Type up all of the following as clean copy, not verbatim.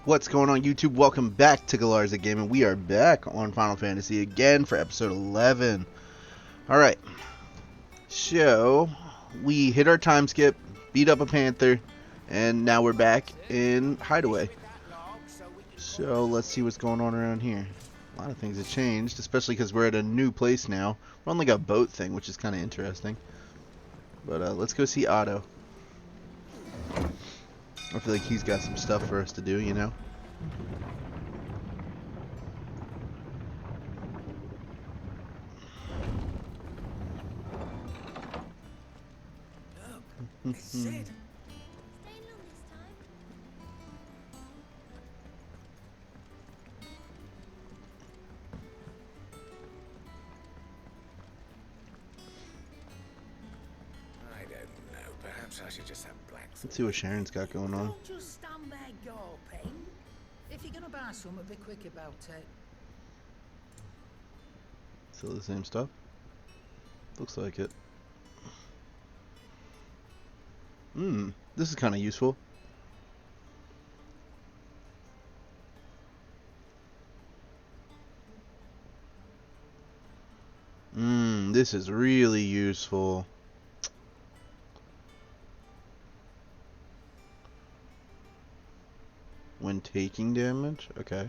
What's going on, YouTube? Welcome back to Galarza Gaming. We are back on Final Fantasy again for episode 11. Alright, so we hit our time skip, beat up a panther, and now we're back in Hideaway. So let's see what's going on around here. A lot of things have changed, especially because we're at a new place now. We're on like a boat thing, which is kind of interesting. But let's go see Otto. I feel like he's got some stuff for us to do, you know? Sid. I don't know. Perhaps I should just have black. Let's see what Sharon's got going on. Don't just stand there gawping. If you're gonna buy something, be quick about it. Still the same stuff? Looks like it. This is kind of useful. This is really useful. When taking damage? Okay.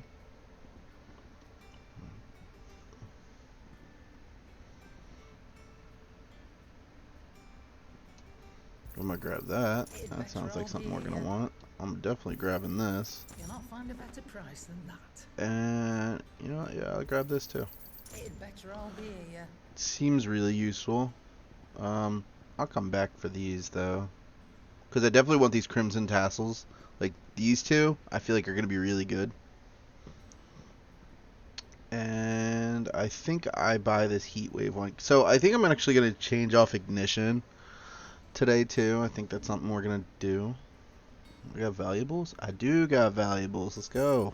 I'm gonna grab that. That sounds like something we're gonna want. I'm definitely grabbing this. You'll not find a better price than that. And you know what? Yeah, I'll grab this too. It'd better all be here. Seems really useful. I'll come back for these though, because I definitely want these crimson tassels. Like these two, I feel like are gonna be really good. And I think I buy this heat wave one. So I think I'm actually gonna change off ignition today too. I think that's something we're gonna do. We got valuables? I do got valuables. Let's go.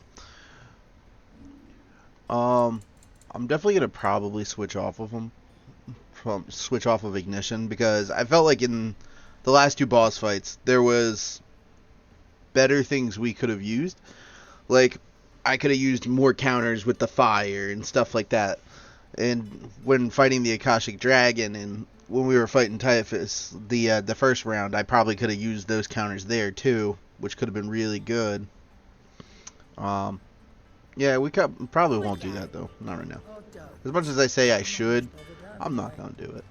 I'm definitely gonna probably switch off of them. Switch off of ignition, because I felt like in the last two boss fights there was better things we could have used. Like I could have used more counters with the fire and stuff like that. And when fighting the Akashic Dragon and when we were fighting Typhus, the first round, I probably could have used those counters there too, which could have been really good. Yeah, we probably won't do that though, not right now. As much as I say I should, I'm not gonna do it.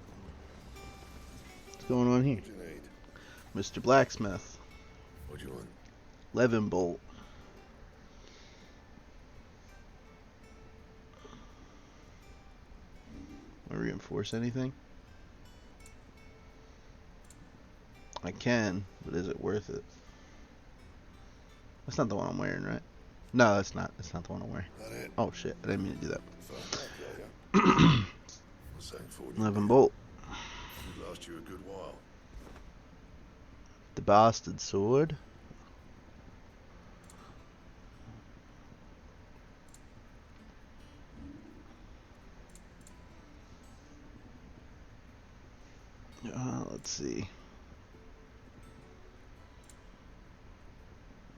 What's going on here? What do you need? Mr. Blacksmith. What do you want? Levin bolt. Want to reinforce anything? I can, but is it worth it? That's not the one I'm wearing, right? No, that's not. That's not the one I'm wearing. That it? Oh shit! I didn't mean to do that. Firm back, yeah. What's saying forward? Levin bolt. Should last you a good while. The bastard sword. Let's see.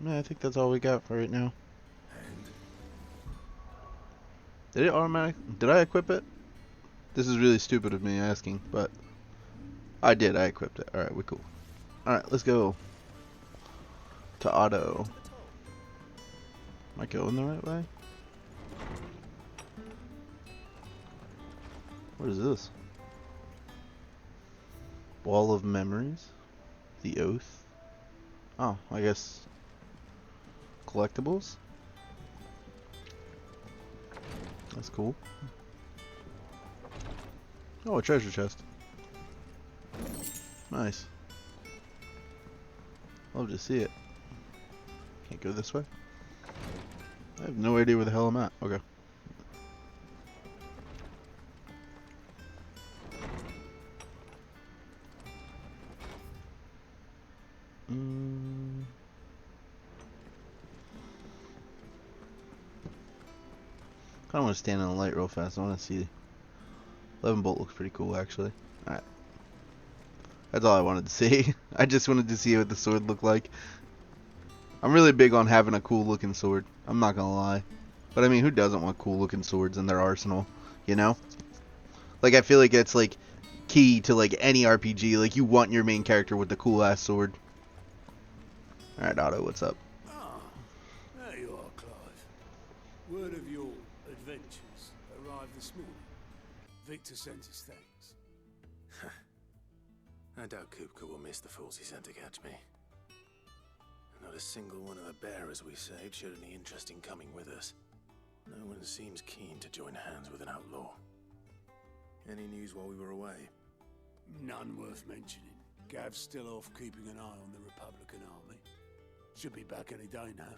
Yeah, I think that's all we got for right now. And Did it automatic? Did I equip it? This is really stupid of me asking, but I did. I equipped it. Alright, we're cool. Alright, let's go to Otto. Am I going the right way? What is this? Wall of Memories? The Oath? Oh, I guess collectibles? That's cool. Oh, a treasure chest. Nice. Love to see it. Can't go this way? I have no idea where the hell I'm at. Okay. I want to stand in the light real fast. I want to see. 11 bolt looks pretty cool, actually. Alright. That's all I wanted to see. I just wanted to see what the sword looked like. I'm really big on having a cool looking sword. I'm not gonna lie. But I mean, who doesn't want cool looking swords in their arsenal? You know? Like, I feel like it's like key to like any RPG. Like, you want your main character with the cool ass sword. Alright, Otto, what's up? Ah, there you are, Clive. Word of your adventures arrived this morning. Victor sent his thanks. I doubt Kupka will miss the fools he sent to catch me. Not a single one of the bearers we saved showed any interest in coming with us. No one seems keen to join hands with an outlaw. Any news while we were away? None worth mentioning. Gav's still off keeping an eye on the Republican army. Should be back any day now.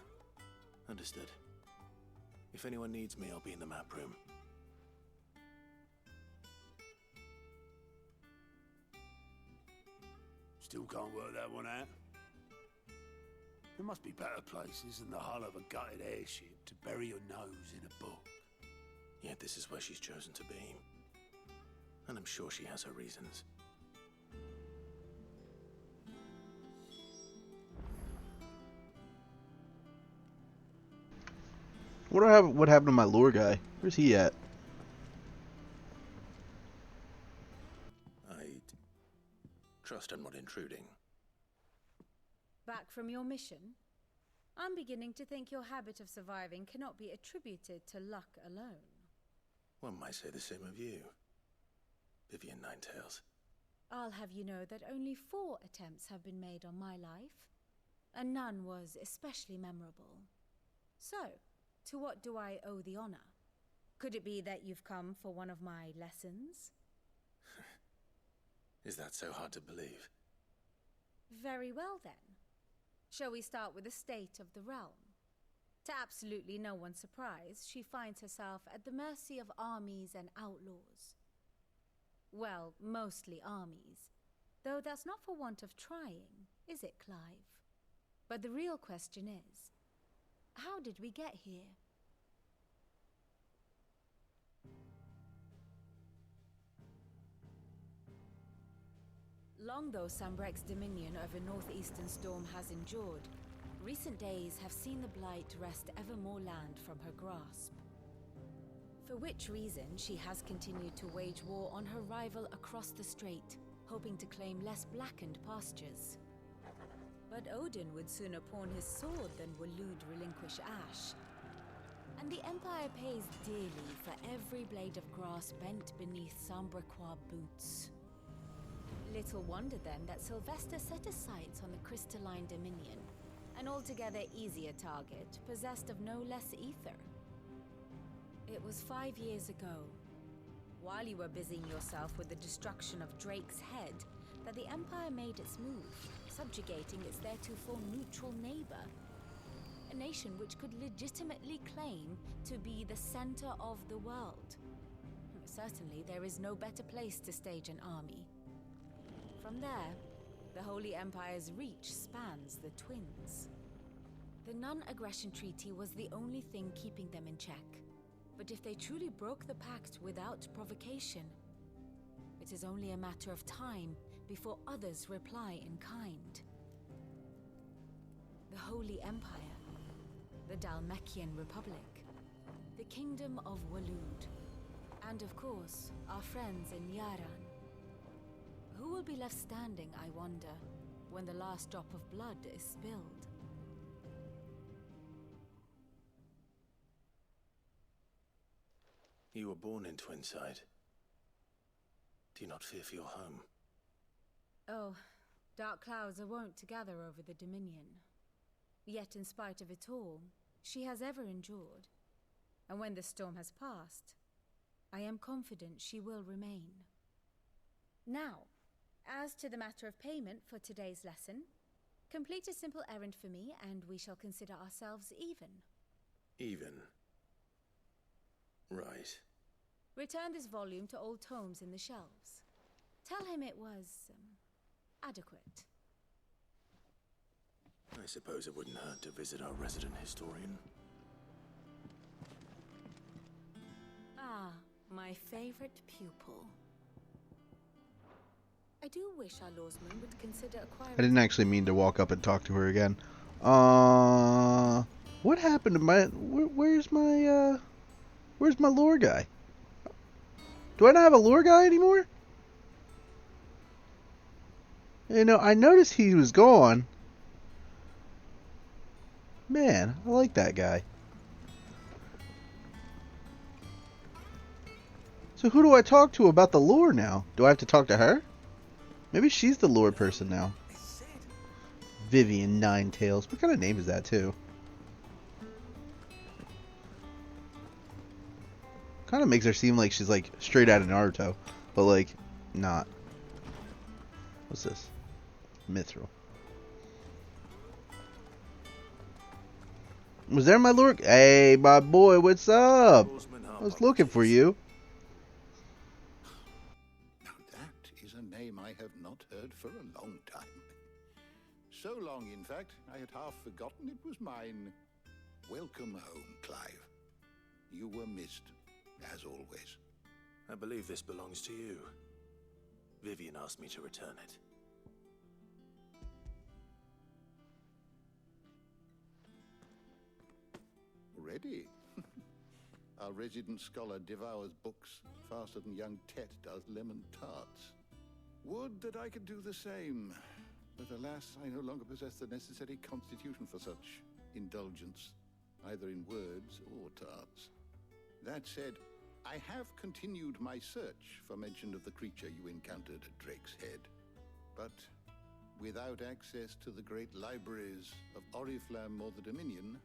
Understood. If anyone needs me, I'll be in the map room. Still can't work that one out. There must be better places than the hull of a gutted airship to bury your nose in a book. Yet this is where she's chosen to be. And I'm sure she has her reasons. What happened to my lore guy? Where's he at? I'd trust I'm not intruding. Back from your mission? I'm beginning to think your habit of surviving cannot be attributed to luck alone. One might say the same of you, Vivian Ninetails. I'll have you know that only 4 attempts have been made on my life, and none was especially memorable. So, to what do I owe the honor? Could it be that you've come for one of my lessons? Is that so hard to believe? Very well then. Shall we start with the state of the realm? To absolutely no one's surprise, she finds herself at the mercy of armies and outlaws. Well, mostly armies. Though that's not for want of trying, is it, Clive? But the real question is, how did we get here? Long though Sambrek's dominion over northeastern Storm has endured, recent days have seen the Blight wrest ever more land from her grasp. For which reason she has continued to wage war on her rival across the strait, hoping to claim less blackened pastures. But Odin would sooner pawn his sword than Waloed relinquish Ash. And the Empire pays dearly for every blade of grass bent beneath Sambrequois boots. Little wonder then that Sylvester set his sights on the crystalline dominion, an altogether easier target, possessed of no less ether. It was 5 years ago, while you were busying yourself with the destruction of Drake's head, that the Empire made its move, subjugating its theretofore neutral neighbor. A nation which could legitimately claim to be the center of the world. Certainly, there is no better place to stage an army. From there, the Holy Empire's reach spans the Twins. The non-aggression treaty was the only thing keeping them in check. But if they truly broke the pact without provocation, it is only a matter of time before others reply in kind. The Holy Empire, the Dalmekian Republic, the Kingdom of Waloed, and of course, our friends in Yaran. Who will be left standing, I wonder, when the last drop of blood is spilled? You were born in Twinside. Do you not fear for your home? Oh, dark clouds are wont to gather over the Dominion. Yet in spite of it all, she has ever endured. And when the storm has passed, I am confident she will remain. Now, as to the matter of payment for today's lesson, complete a simple errand for me and we shall consider ourselves even. Even? Right. Return this volume to old tomes in the shelves. Tell him it was, adequate. I suppose it wouldn't hurt to visit our resident historian. Ah, my favorite pupil. I do wish our lawsman would consider acquiring... I didn't actually mean to walk up and talk to her again. What happened to my? Where's my lore guy? Do I not have a lore guy anymore? You know, I noticed he was gone. Man, I like that guy. So who do I talk to about the lore now? Do I have to talk to her? Maybe she's the lore person now. Vivian Ninetails. What kind of name is that, too? Kind of makes her seem like she's, like, straight out of Naruto. But, like, not. What's this? Mithril. Was there my lure? Hey, my boy, what's up? I was looking for you. Now that is a name I have not heard for a long time. So long, in fact, I had half forgotten it was mine. Welcome home, Clive. You were missed, as always. I believe this belongs to you. Vivian asked me to return it. Ready? Our resident scholar devours books faster than young Tet does lemon tarts. Would that I could do the same, but alas, I no longer possess the necessary constitution for such indulgence, either in words or tarts. That said, I have continued my search for mention of the creature you encountered at Drake's Head, but without access to the great libraries of Oriflamme or the Dominion,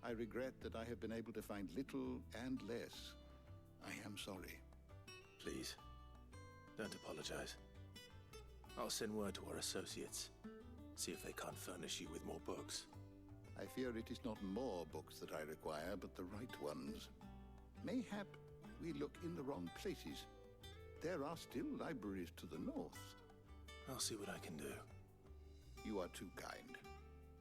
I regret that I have been able to find little and less. I am sorry. Please, don't apologize. I'll send word to our associates. See if they can't furnish you with more books. I fear it is not more books that I require, but the right ones. Mayhap we look in the wrong places. There are still libraries to the north. I'll see what I can do. You are too kind.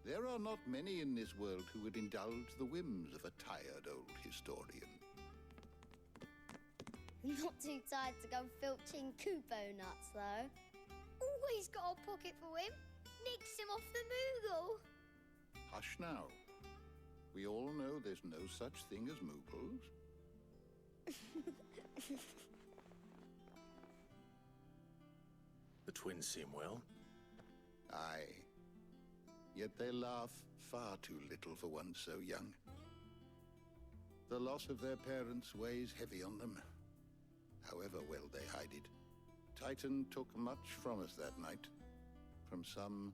There are not many in this world who would indulge the whims of a tired old historian. Not too tired to go filching Kupo nuts, though. Always got a pocket for him. Nicks him off the Moogle. Hush now. We all know there's no such thing as Moogles. The twins seem well. Aye. Yet they laugh far too little for one so young. The loss of their parents weighs heavy on them, however well they hide it. Titan took much from us that night, from some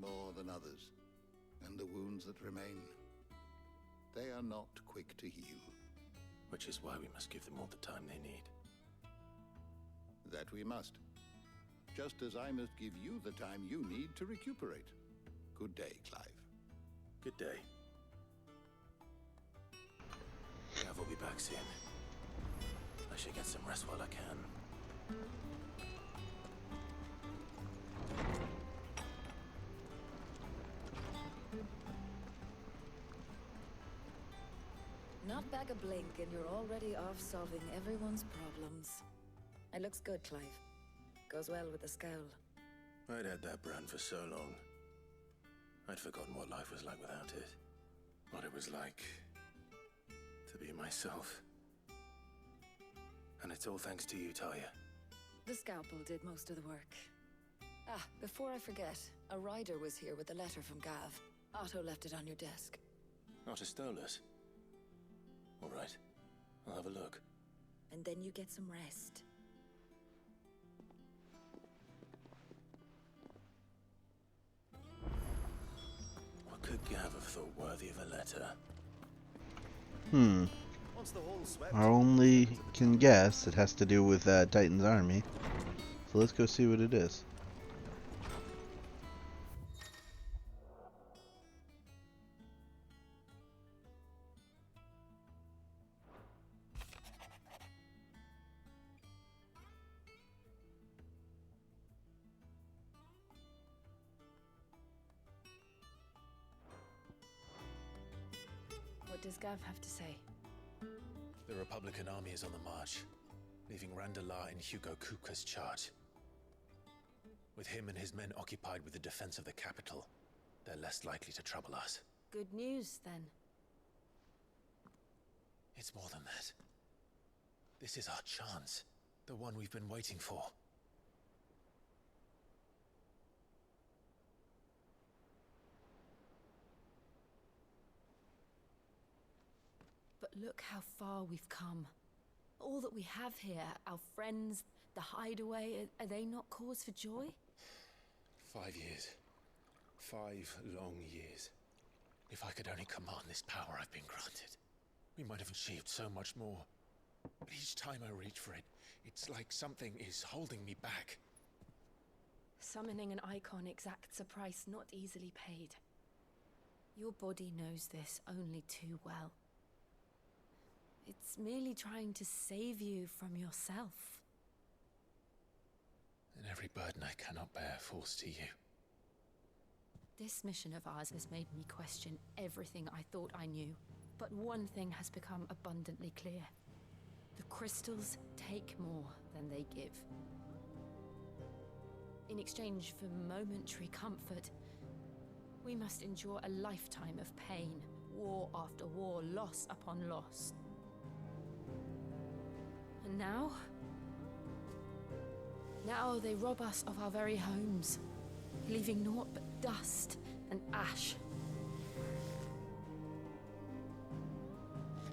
more than others, and the wounds that remain, they are not quick to heal. Which is why we must give them all the time they need. That we must. Just as I must give you the time you need to recuperate. Good day, Clive. Good day. Gav will be back soon. I should get some rest while I can. Not back a blink and you're already off solving everyone's problems. It looks good, Clive. Goes well with the scowl. I'd had that brand for so long. I'd forgotten what life was like without it. What it was like to be myself. And it's all thanks to you, Talia. The scalpel did most of the work. Ah, before I forget, a rider was here with a letter from Gav. Otto left it on your desk. Not a stolus. All right, I'll have a look. And then you get some rest. What could Gav have thought worthy of a letter? I only can guess it has to do with Titan's army. So let's go see what it is. What does Gav have to say? The Republican army is on the march, leaving Randalar in Hugo Kupka's charge. With him and his men occupied with the defense of the capital, they're less likely to trouble us. Good news, then. It's more than that. This is our chance. The one we've been waiting for. But look how far we've come. All that we have here, our friends, the hideaway, are they not cause for joy? 5 years. 5 long years. If I could only command this power I've been granted, we might have achieved so much more. But each time I reach for it, it's like something is holding me back. Summoning an icon exacts a price not easily paid. Your body knows this only too well. It's merely trying to save you from yourself. And every burden I cannot bear falls to you. This mission of ours has made me question everything I thought I knew. But one thing has become abundantly clear. The crystals take more than they give. In exchange for momentary comfort, we must endure a lifetime of pain, war after war, loss upon loss. And now they rob us of our very homes, leaving naught but dust and ash.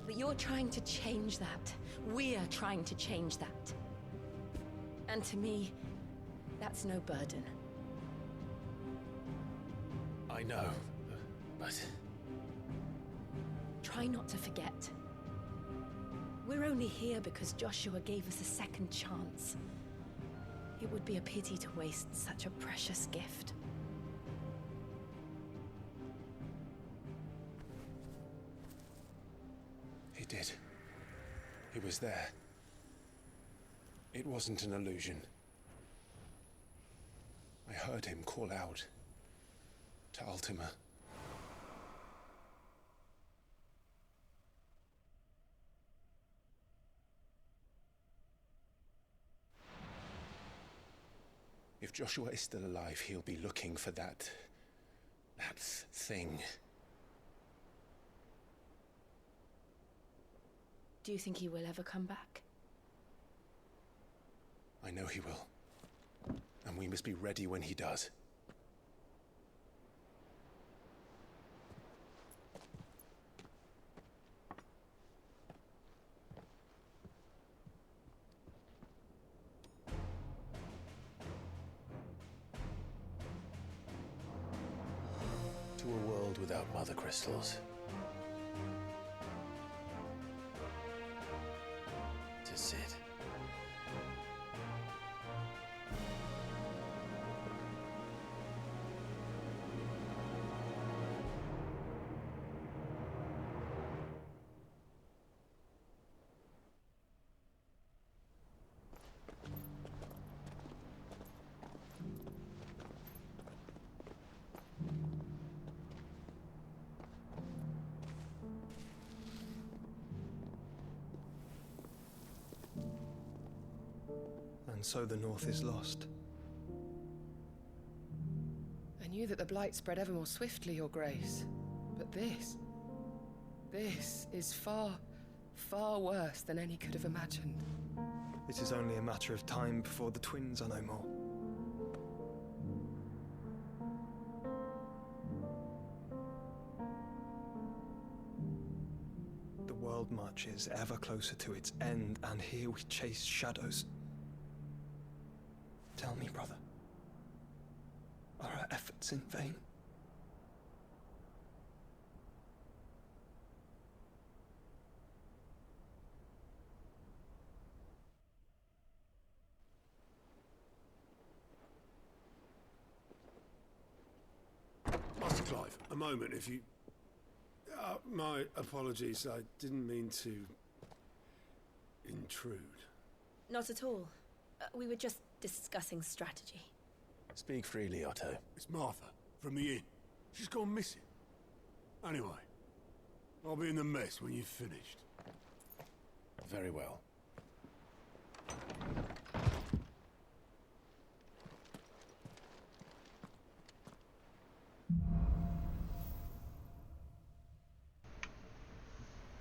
But you're trying to change that. We're trying to change that. And to me, that's no burden. I know, but... Try not to forget. We're only here because Joshua gave us a second chance. It would be a pity to waste such a precious gift. He did. He was there. It wasn't an illusion. I heard him call out to Ultima. If Joshua is still alive, he'll be looking for that thing. Do you think he will ever come back? I know he will. And we must be ready when he does. To a world without mother crystals. To Sid. And so the North is lost. I knew that the Blight spread ever more swiftly, Your Grace. But this is far, far worse than any could have imagined. It is only a matter of time before the twins are no more. The world marches ever closer to its end, and here we chase shadows. Tell me, brother, are our efforts in vain? Master Clive, a moment, if you... my apologies, I didn't mean to... intrude. Not at all. We were just discussing strategy. Speak freely, Otto. It's Martha, from the inn. She's gone missing. Anyway, I'll be in the mess when you've finished. Very well.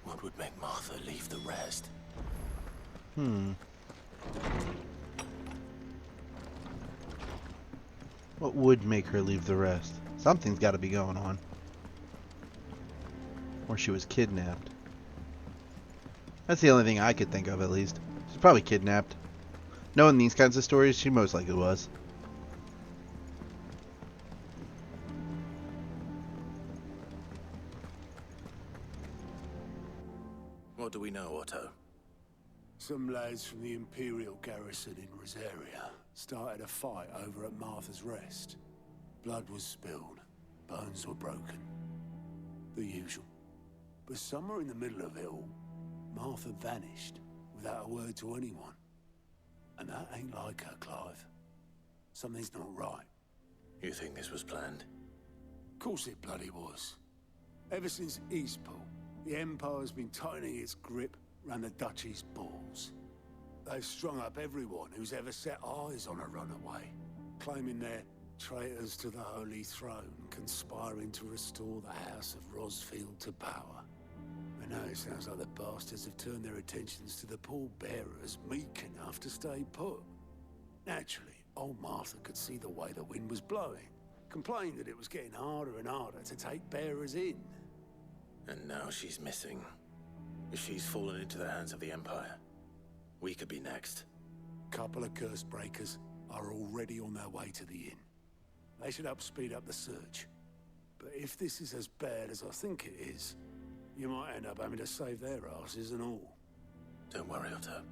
What would make Martha leave the rest? What would make her leave the rest? Something's got to be going on. Or she was kidnapped. That's the only thing I could think of, at least. She's probably kidnapped. Knowing these kinds of stories, she most likely was. What do we know, Otto? Some lads from the Imperial garrison in Rosaria started a fight over at Martha's Rest. Blood was spilled, bones were broken. The usual. But somewhere in the middle of it all, Martha vanished without a word to anyone. And that ain't like her, Clive. Something's not right. You think this was planned? Of course it bloody was. Ever since Eastpool, the Empire's been tightening its grip round the Duchy's balls. They've strung up everyone who's ever set eyes on a runaway, claiming they're traitors to the Holy Throne, conspiring to restore the House of Rosfield to power. And now it sounds like the bastards have turned their attentions to the pallbearers meek enough to stay put. Naturally, old Martha could see the way the wind was blowing, complained that it was getting harder and harder to take bearers in. And now she's missing. If she's fallen into the hands of the Empire, we could be next. Couple of curse breakers are already on their way to the inn. They should help speed up the search. But if this is as bad as I think it is, you might end up having to save their asses and all. Don't worry, Otto.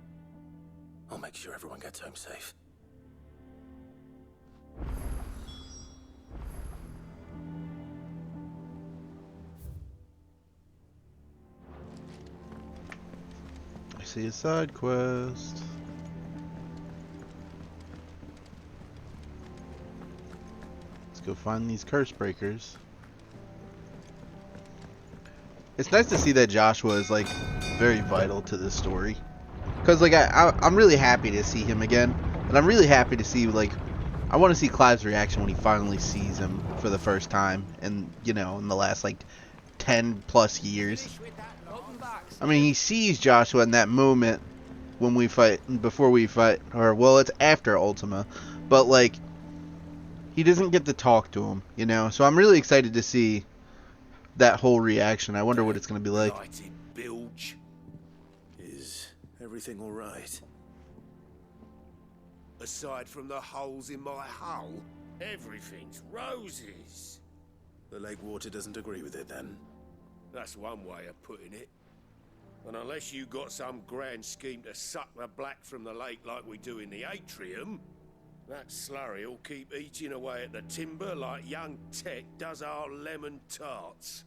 I'll make sure everyone gets home safe. I see a side quest. Let's go find these curse breakers. It's nice to see that Joshua is like very vital to this story, because like I'm really happy to see him again, and I'm really happy to see, like, I want to see Clive's reaction when he finally sees him for the first time, and you know, in the last like 10 plus years. I mean, he sees Joshua in that moment when we fight, before we fight, or well, it's after Ultima, but like he doesn't get to talk to him, you know. So I'm really excited to see that whole reaction. I wonder what it's going to be like. Blighted bilge. Is everything all right? Aside from the holes in my hull, everything's roses. The lake water doesn't agree with it, then? That's one way of putting it. And unless you got some grand scheme to suck the black from the lake like we do in the atrium, that slurry'll keep eating away at the timber like young Tech does our lemon tarts.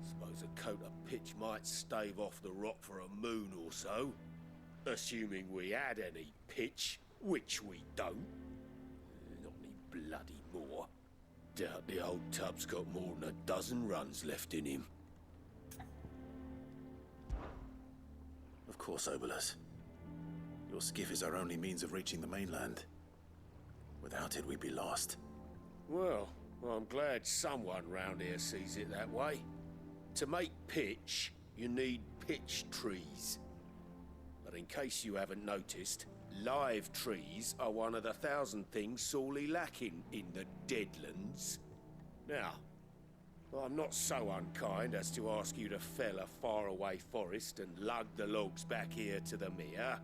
Suppose a coat of pitch might stave off the rot for a moon or so. Assuming we had any pitch, which we don't. Not any bloody more. Doubt the old tub's got more than a dozen runs left in him. Of course, Obolus. Your skiff is our only means of reaching the mainland. Without it, we'd be lost. Well, I'm glad someone round here sees it that way. To make pitch, you need pitch trees. But in case you haven't noticed, live trees are one of the 1,000 things sorely lacking in the Deadlands. Now, I'm not so unkind as to ask you to fell a faraway forest and lug the logs back here to the mere,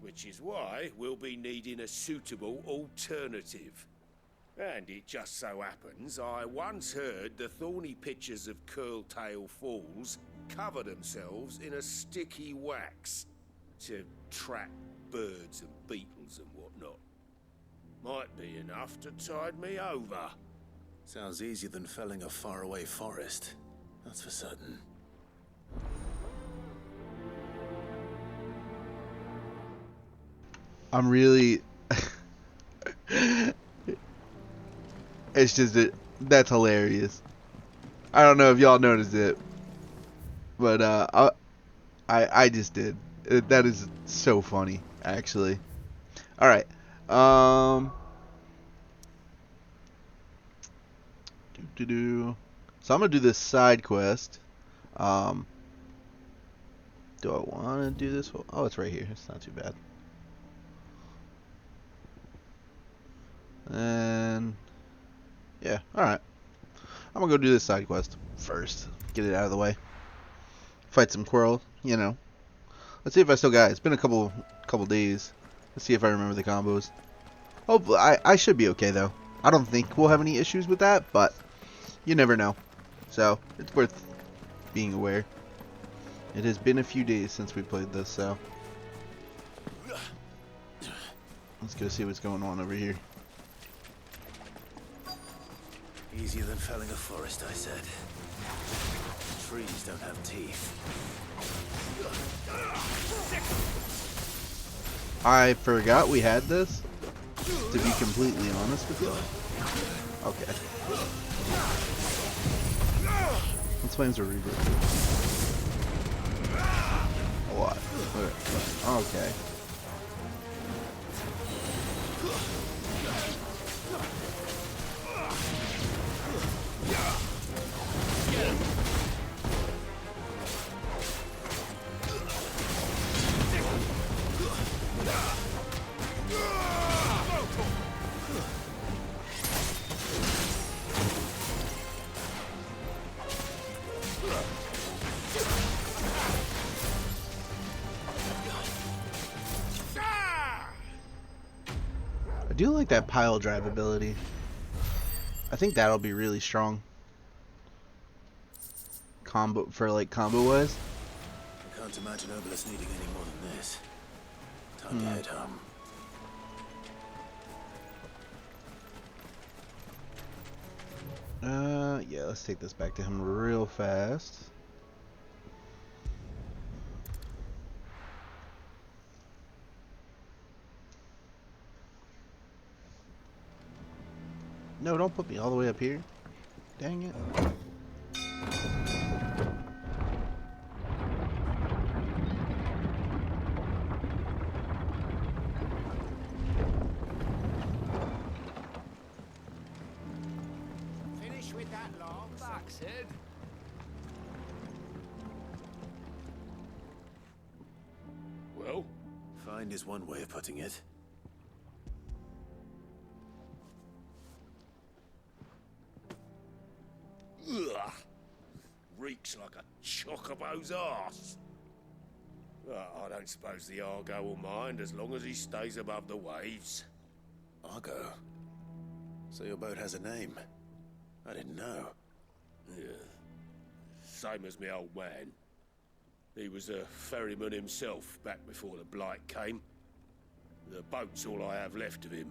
which is why we'll be needing a suitable alternative. And it just so happens I once heard the thorny pitchers of Curltail Falls cover themselves in a sticky wax to trap birds and beetles and whatnot. Might be enough to tide me over. Sounds easier than felling a faraway forest. That's for certain. I'm really it's just that's hilarious. I don't know if y'all noticed it, but I just did. That is so funny, actually. All right. So I'm gonna do this side quest. Do I want to do this? Oh, it's right here. It's not too bad. And yeah, all right. I'm gonna go do this side quest first. Get it out of the way. Fight some Quirrell, you know. Let's see if I still got it. It's been a couple days. Let's see if I remember the combos. Hopefully, I should be okay though. I don't think we'll have any issues with that, but you never know. So it's worth being aware. It has been a few days since we played this, so let's go see what's going on over here. Easier than felling a forest, I said. Trees don't have teeth. I forgot we had this, to be completely honest with you. Okay. Let's find some rebirth. A lot. Okay. I do like that pile drive ability. I think that'll be really strong. Combo for like combo wise. I can't imagine Obelisk needing any more than this. Time to head home. Yeah, let's take this back to him real fast. No, don't put me all the way up here. Dang it. Finish with that long backside. Well? Find is one way of putting it. Ugh. Reeks like a chocobo's arse. I don't suppose the Argo will mind as long as he stays above the waves. Argo? So your boat has a name? I didn't know. Yeah. Same as me old man. He was a ferryman himself back before the Blight came. The boat's all I have left of him.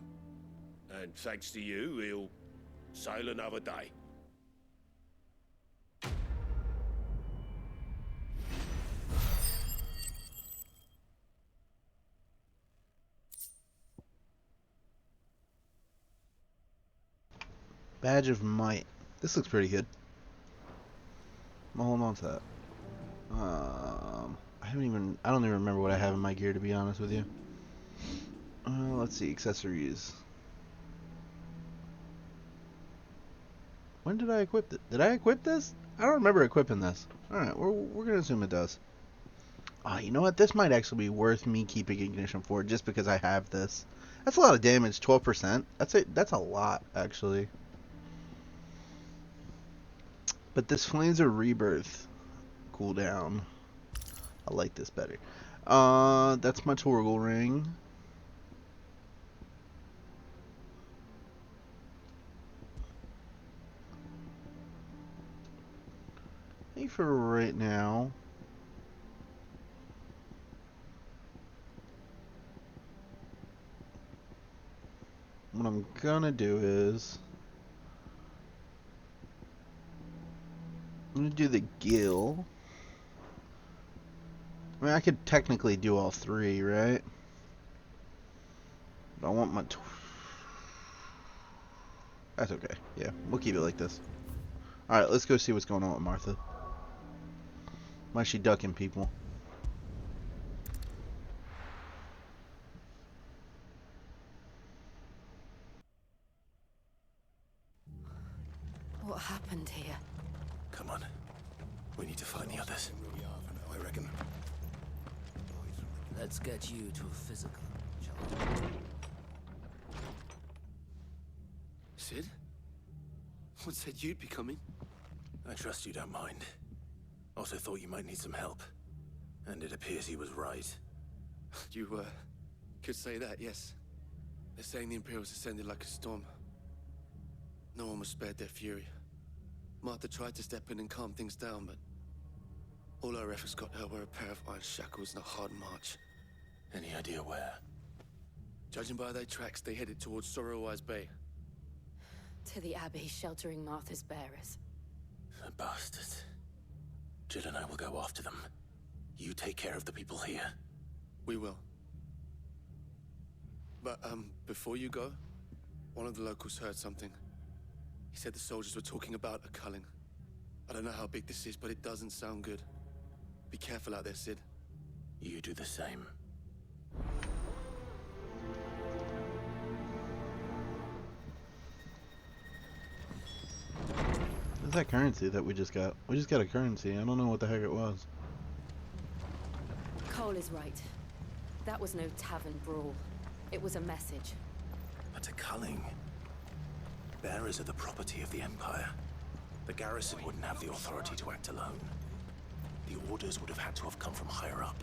And thanks to you, he'll sail another day. Badge of Might. This looks pretty good. I'm holding on to that. I don't even remember what I have in my gear, to be honest with you. Let's see, accessories. When did I equip it? Did I equip this? I don't remember equipping this. Alright, we're gonna assume it does. You know what? This might actually be worth me keeping Ignition for, just because I have this. That's a lot of damage, 12%. That's a lot, actually. But this Flames of Rebirth cooldown, I like this better. That's my Torgal ring. I think for right now, what I'm gonna do is I'm gonna do the Gill. I mean, I could technically do all three, right? But I want my... That's okay. Yeah, we'll keep it like this. Alright, let's go see what's going on with Martha. Why is she ducking people? What happened here? Come on. We need to find the others. I reckon. Let's get you to a physical, shall we? Sid? What said you'd be coming? I trust you don't mind. Also thought you might need some help. And it appears he was right. You, could say that, yes. They're saying the Imperials ascended like a storm. No one was spared their fury. Martha tried to step in and calm things down, but all our efforts got her were a pair of iron shackles and a hard march. Any idea where? Judging by their tracks, they headed towards Sorrowwise Bay. To the Abbey sheltering Martha's bearers. The bastards. Jill and I will go after them. You take care of the people here. We will. But, before you go, one of the locals heard something. He said the soldiers were talking about a culling. I don't know how big this is, but it doesn't sound good. Be careful out there, Sid. You do the same. What's that currency that we just got? We just got a currency. I don't know what the heck it was. Cole is right. That was no tavern brawl. It was a message. But a culling. Bearers are the property of the Empire. The garrison wouldn't have the authority to act alone. The orders would have had to have come from higher up.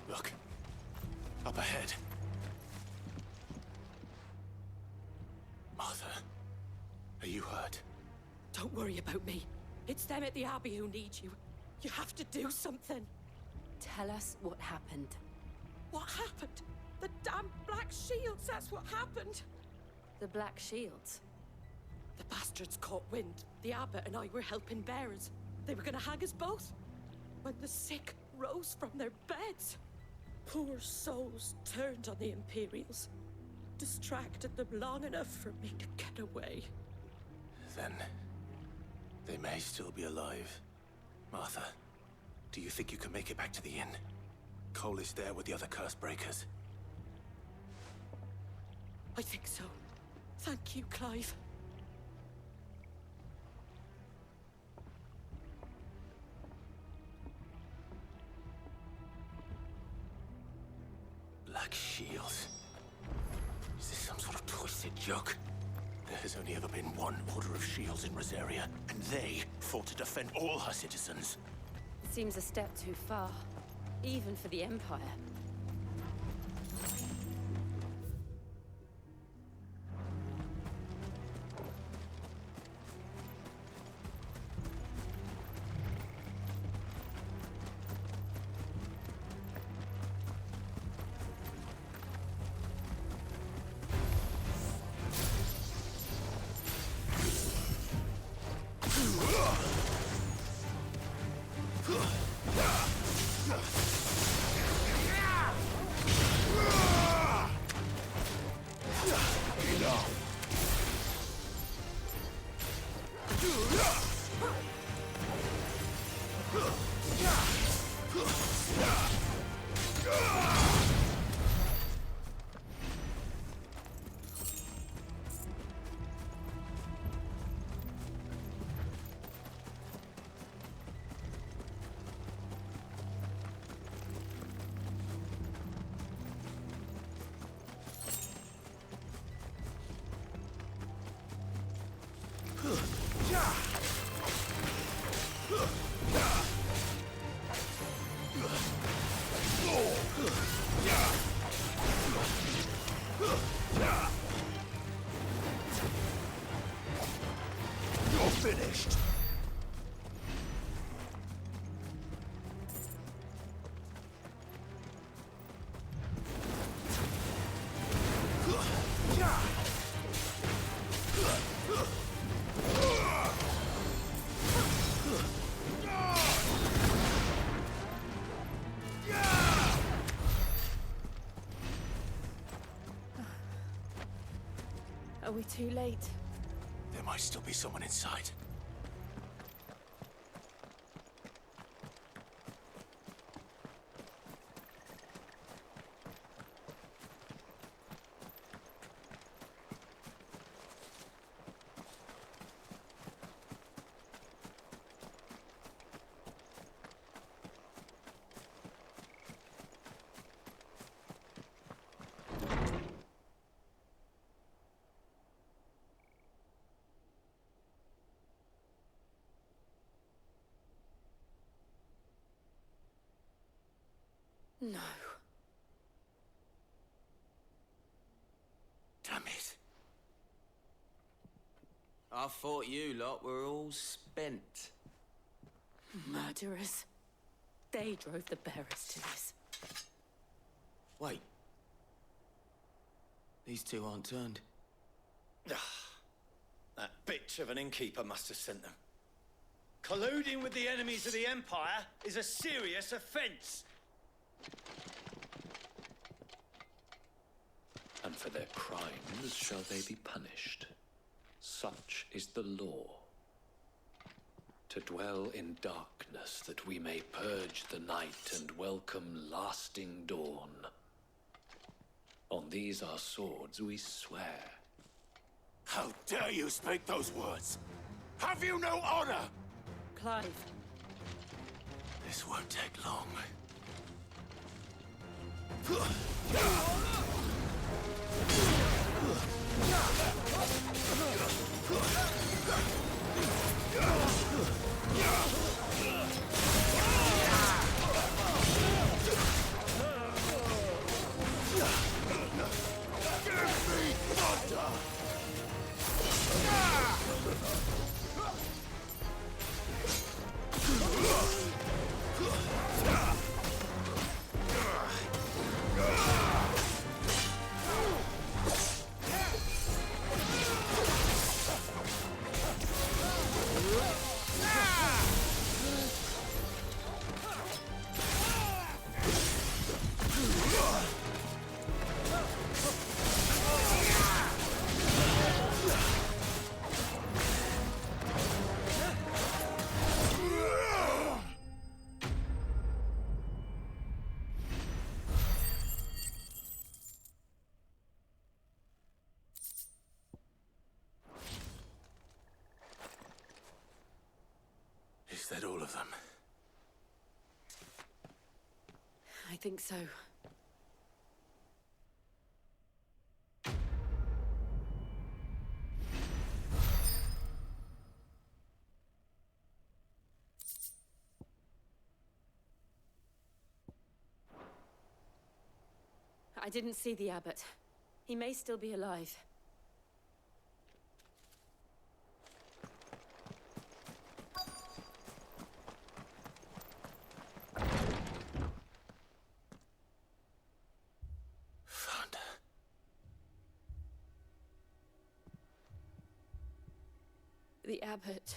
Look. Up ahead. Martha, are you hurt? Don't worry about me. It's them at the Abbey who need you. You have to do something. Tell us what happened. What happened? The damn Black Shields, that's what happened. The Black Shields? The bastards caught wind. The abbot and I were helping bearers. They were gonna hang us both. When the sick rose from their beds, poor souls turned on the Imperials. Distracted them long enough for me to get away. Then, they may still be alive. Martha, do you think you can make it back to the inn? Cole is there with the other curse breakers. I think so. Thank you, Clive. Black Shields. Is this some sort of twisted joke? There has only ever been one Order of Shields in Rosaria, and they fought to defend all her citizens. Seems a step too far, even for the Empire. we too late? There might still be someone inside. No. Damn it. I thought you lot were all spent. Murderers. They drove the bearers to this. Wait. These two aren't turned. That bitch of an innkeeper must have sent them. Colluding with the enemies of the Empire is a serious offense. And for their crimes shall they be punished. Such is the law. To dwell in darkness that we may purge the night and welcome lasting dawn. On these our swords we swear. How dare you speak those words? Have you no honor? Clive. This won't take long. Is that all of them? I think so. I didn't see the abbot. He may still be alive. The abbot.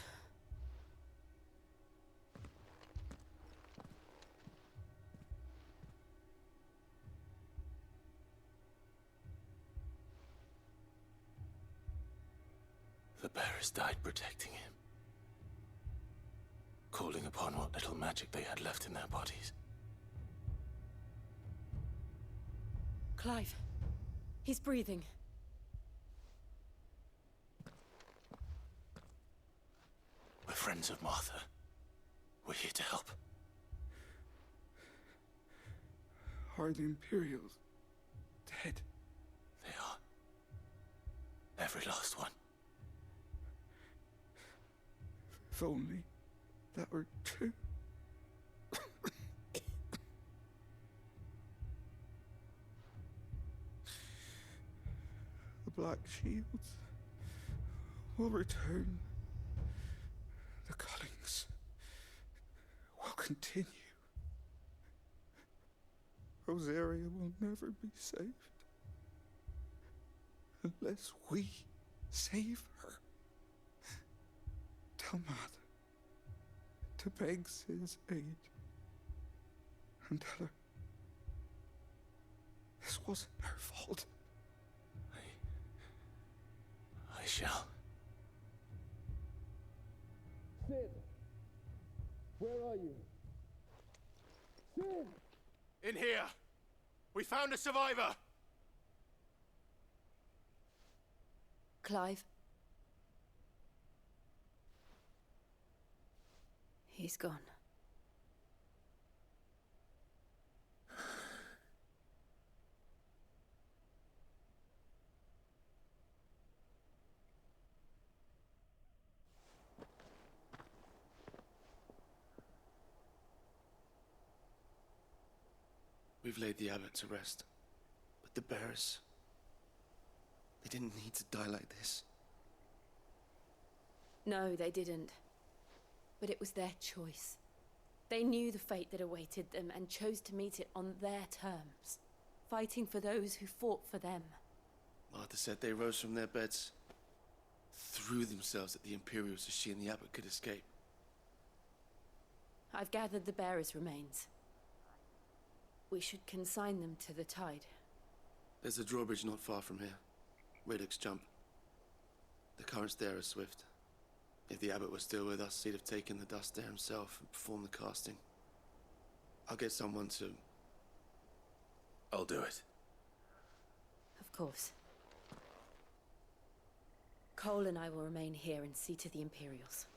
The bearers died protecting him. Calling upon what little magic they had left in their bodies. Clive. He's breathing. We're friends of Martha. We're here to help. Are the Imperials dead? They are. Every last one. If only that were true. The Black Shields will return. The cullings will continue. Rosaria will never be saved unless we save her. Tell Mother to beg Sid's aid and tell her this wasn't her fault. shall. Sid! Where are you? Sid! In here! We found a survivor! Clive. He's gone. We've laid the abbot to rest. But the bearers... they didn't need to die like this. No, they didn't. But it was their choice. They knew the fate that awaited them and chose to meet it on their terms, fighting for those who fought for them. Martha said they rose from their beds, threw themselves at the Imperials so she and the abbot could escape. I've gathered the bearers' remains. We should consign them to the tide. There's a drawbridge not far from here. Radix jump. The currents there are swift. If the abbot was still with us, he'd have taken the dust there himself and performed the casting. I'll get someone to... I'll do it. Of course. Cole and I will remain here and see to the Imperials.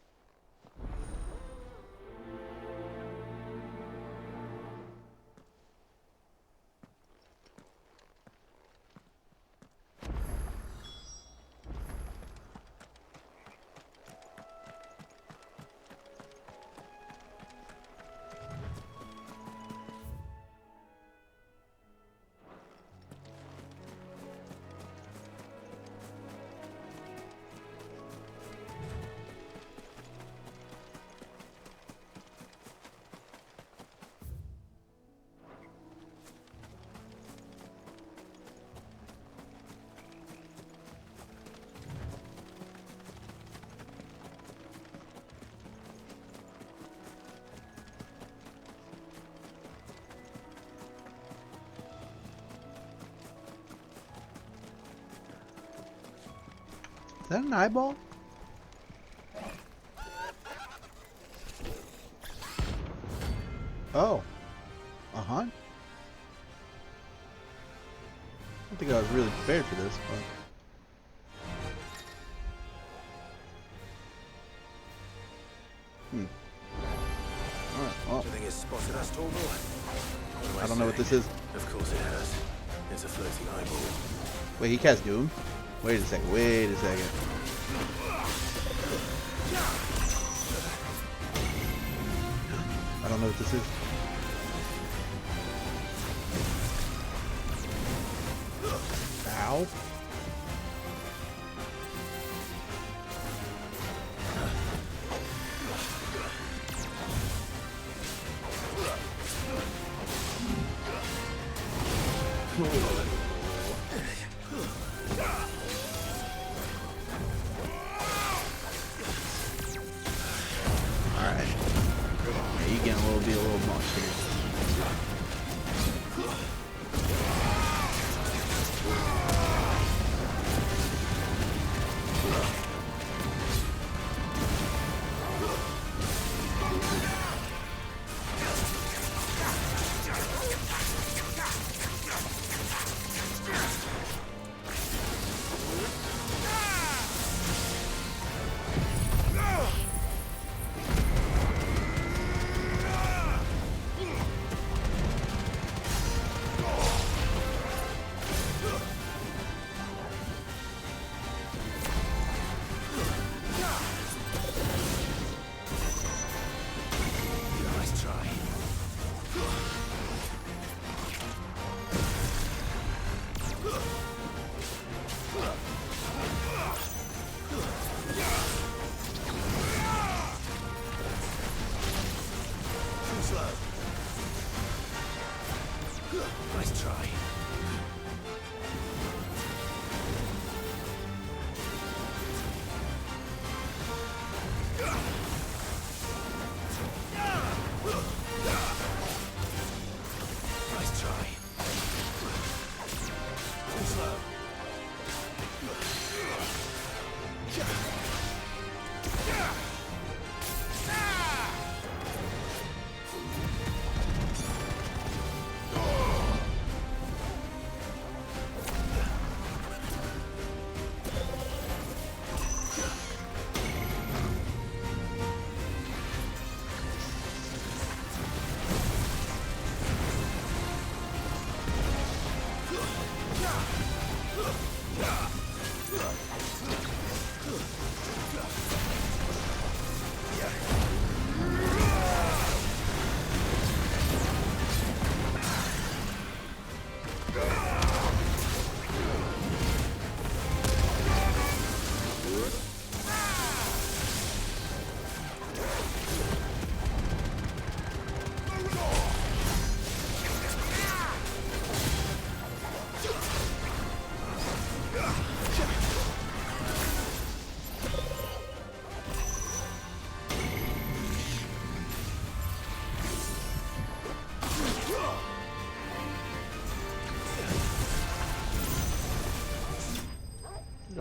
Is that an eyeball? Oh. Uh-huh. I don't think I was really prepared for this, but... Alright, well... Do you think it's spotted us, tall boy? I don't know what this is. Of course it has. It's a floating eyeball. Wait, he cast Doom? Wait a second, wait a second. I don't know what this is. Ow. Alright. Yeah, you getting a little much here. Nice try. Nice try. Too slow.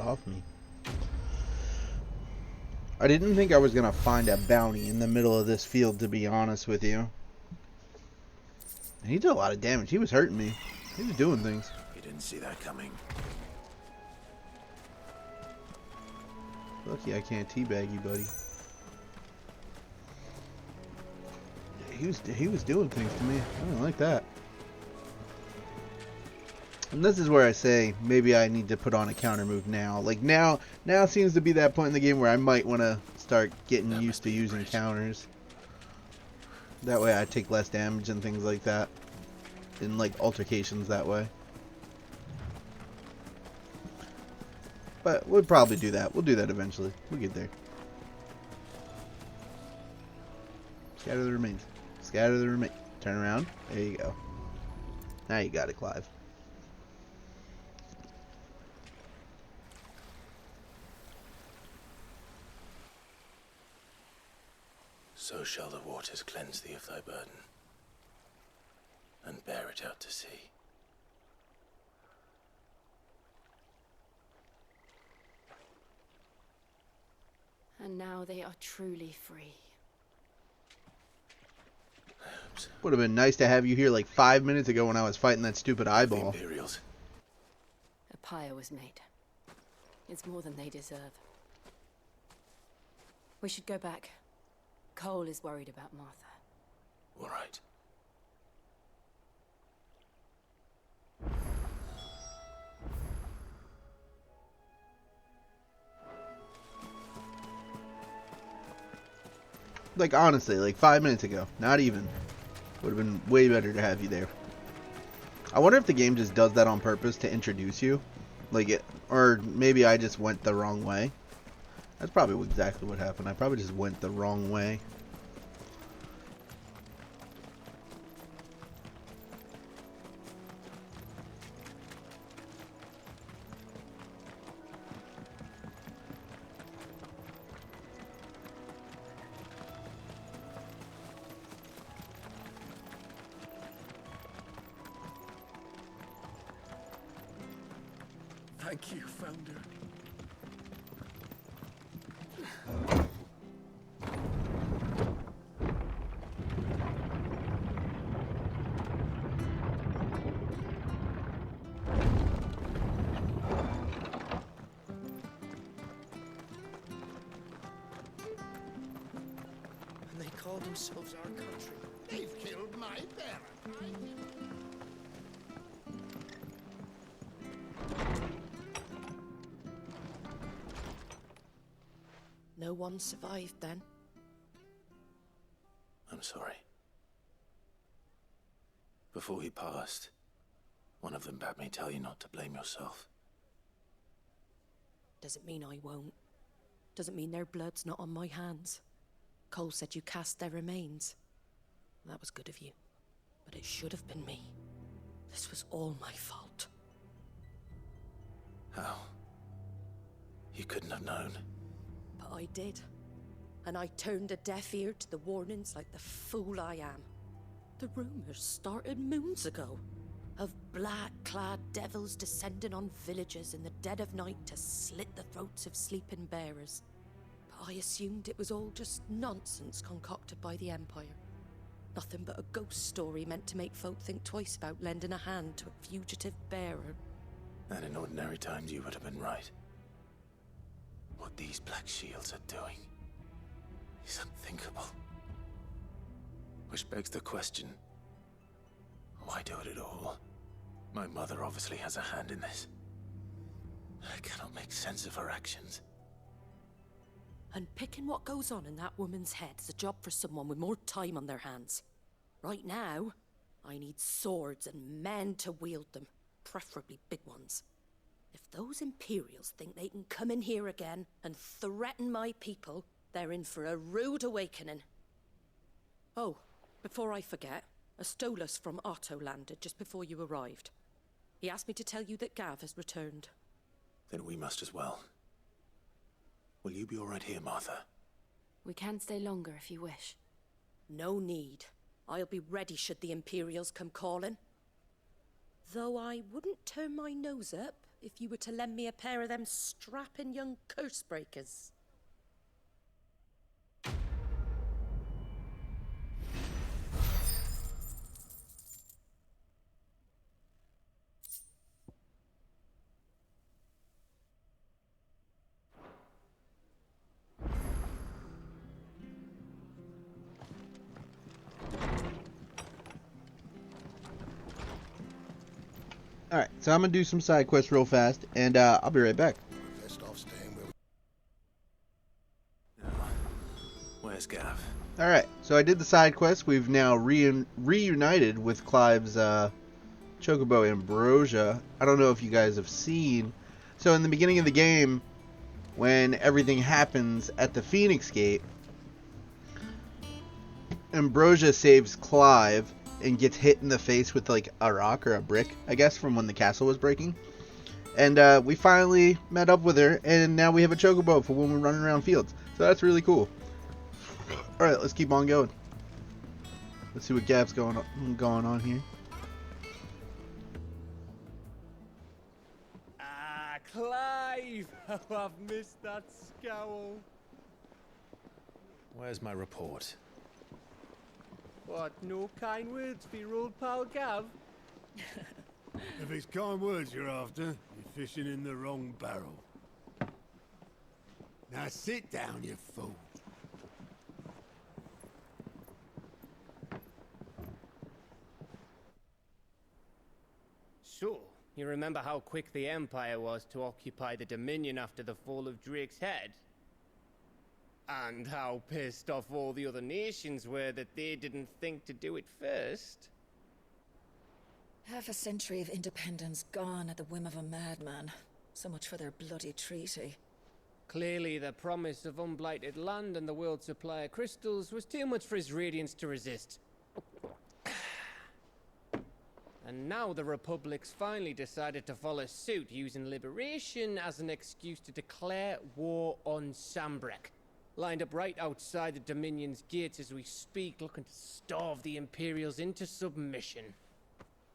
off me. I didn't think I was going to find a bounty in the middle of this field, to be honest with you. He did a lot of damage. He was hurting me. He was doing things. You didn't see that coming. Lucky I can't teabag you, buddy. He was doing things to me. I don't like that. And this is where I say maybe I need to put on a counter move now. Like now seems to be that point in the game where I might want to start getting used to using counters. That way I take less damage and things like that. In like altercations that way. But we'll probably do that. We'll do that eventually. We'll get there. Scatter the remains. Scatter the remains. Turn around. There you go. Now you got it, Clive. So shall the waters cleanse thee of thy burden, and bear it out to sea. And now they are truly free. Would have been nice to have you here like 5 minutes ago when I was fighting that stupid eyeball. Imperials. A pyre was made. It's more than they deserve. We should go back. Cole is worried about Martha. All right. Like honestly, like 5 minutes ago. Not even. Would have been way better to have you there. I wonder if the game just does that on purpose to introduce you. Like it, or maybe I just went the wrong way. That's probably exactly what happened. I probably just went the wrong way. Thank you, Founder. And they call themselves our country. They've killed my parent. No one survived then? I'm sorry. Before he passed, one of them bade me tell you not to blame yourself. Doesn't mean I won't. Doesn't mean their blood's not on my hands. Cole said you cast their remains. That was good of you. But it should have been me. This was all my fault. How? You couldn't have known. But I did. And I turned a deaf ear to the warnings like the fool I am. The rumors started moons ago. Of black-clad devils descending on villages in the dead of night to slit the throats of sleeping bearers. But I assumed it was all just nonsense concocted by the Empire. Nothing but a ghost story meant to make folk think twice about lending a hand to a fugitive bearer. And in ordinary times you would have been right. What these Black Shields are doing is unthinkable. Which begs the question, why do it at all? My mother obviously has a hand in this. I cannot make sense of her actions. And picking what goes on in that woman's head is a job for someone with more time on their hands. Right now, I need swords and men to wield them, preferably big ones. If those Imperials think they can come in here again and threaten my people, they're in for a rude awakening. Oh, before I forget, a Stolas from Otto landed just before you arrived. He asked me to tell you that Gav has returned. Then we must as well. Will you be all right here, Martha? We can stay longer if you wish. No need. I'll be ready should the Imperials come calling. Though I wouldn't turn my nose up if you were to lend me a pair of them strapping young curse breakers. Alright, so I'm going to do some side quests real fast, and I'll be right back. Best off staying where Where's Gav? Alright, so I did the side quest. We've now reunited with Clive's Chocobo Ambrosia. I don't know if you guys have seen. So in the beginning of the game, when everything happens at the Phoenix Gate, Ambrosia saves Clive and gets hit in the face with like a rock or a brick, I guess, from when the castle was breaking. And we finally met up with her, and now we have a chocobo for when we're running around fields. So that's really cool. Alright, let's keep on going. Let's see what Gav's going on here. Ah, Clive! Oh, I've missed that scowl. Where's my report? What, no kind words for your old pal Gav? If it's kind words you're after, you're fishing in the wrong barrel. Now sit down, you fool. So, you remember how quick the Empire was to occupy the Dominion after the fall of Drake's head? And how pissed off all the other nations were that they didn't think to do it first? Half a century of independence gone at the whim of a madman. So much for their bloody treaty. Clearly, the promise of unblighted land and the world's supply of crystals was too much for his radiance to resist. And now the Republic's finally decided to follow suit, using liberation as an excuse to declare war on Sambrek. Lined up right outside the Dominion's gates as we speak, looking to starve the Imperials into submission.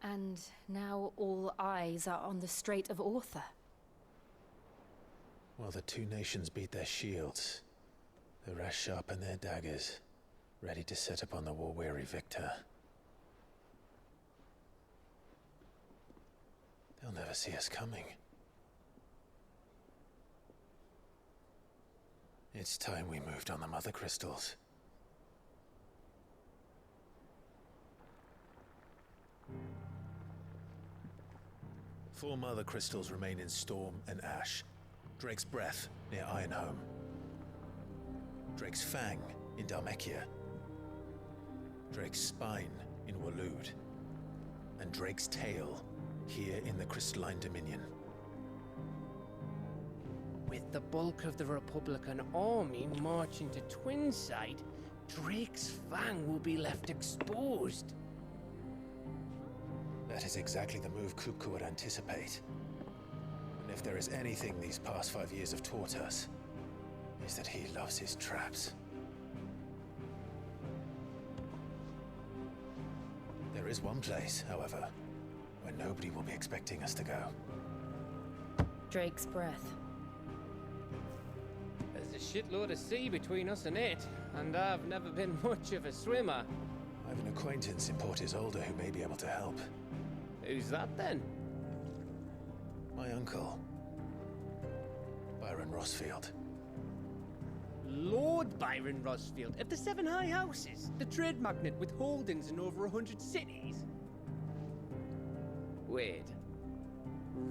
And now all eyes are on the Strait of Author. While the two nations beat their shields, the rest sharpen their daggers, ready to set upon the war-weary victor. They'll never see us coming. It's time we moved on the Mother Crystals. Four Mother Crystals remain in Storm and Ash. Drake's Breath near Ironhome. Drake's Fang in Dhalmekia. Drake's Spine in Waloed. And Drake's Tail here in the Crystalline Dominion. With the bulk of the Republican army marching to Twinside, Drake's Fang will be left exposed. That is exactly the move Kupka would anticipate. And if there is anything these past 5 years have taught us, is that he loves his traps. There is one place, however, where nobody will be expecting us to go. Drake's Breath. There's a shitload of sea between us and it, and I've never been much of a swimmer. I have an acquaintance in Port Isolde who may be able to help. Who's that then? My uncle, Byron Rossfield. Lord Byron Rossfield of the Seven High Houses, the trade magnate with holdings in over 100 cities. Wait,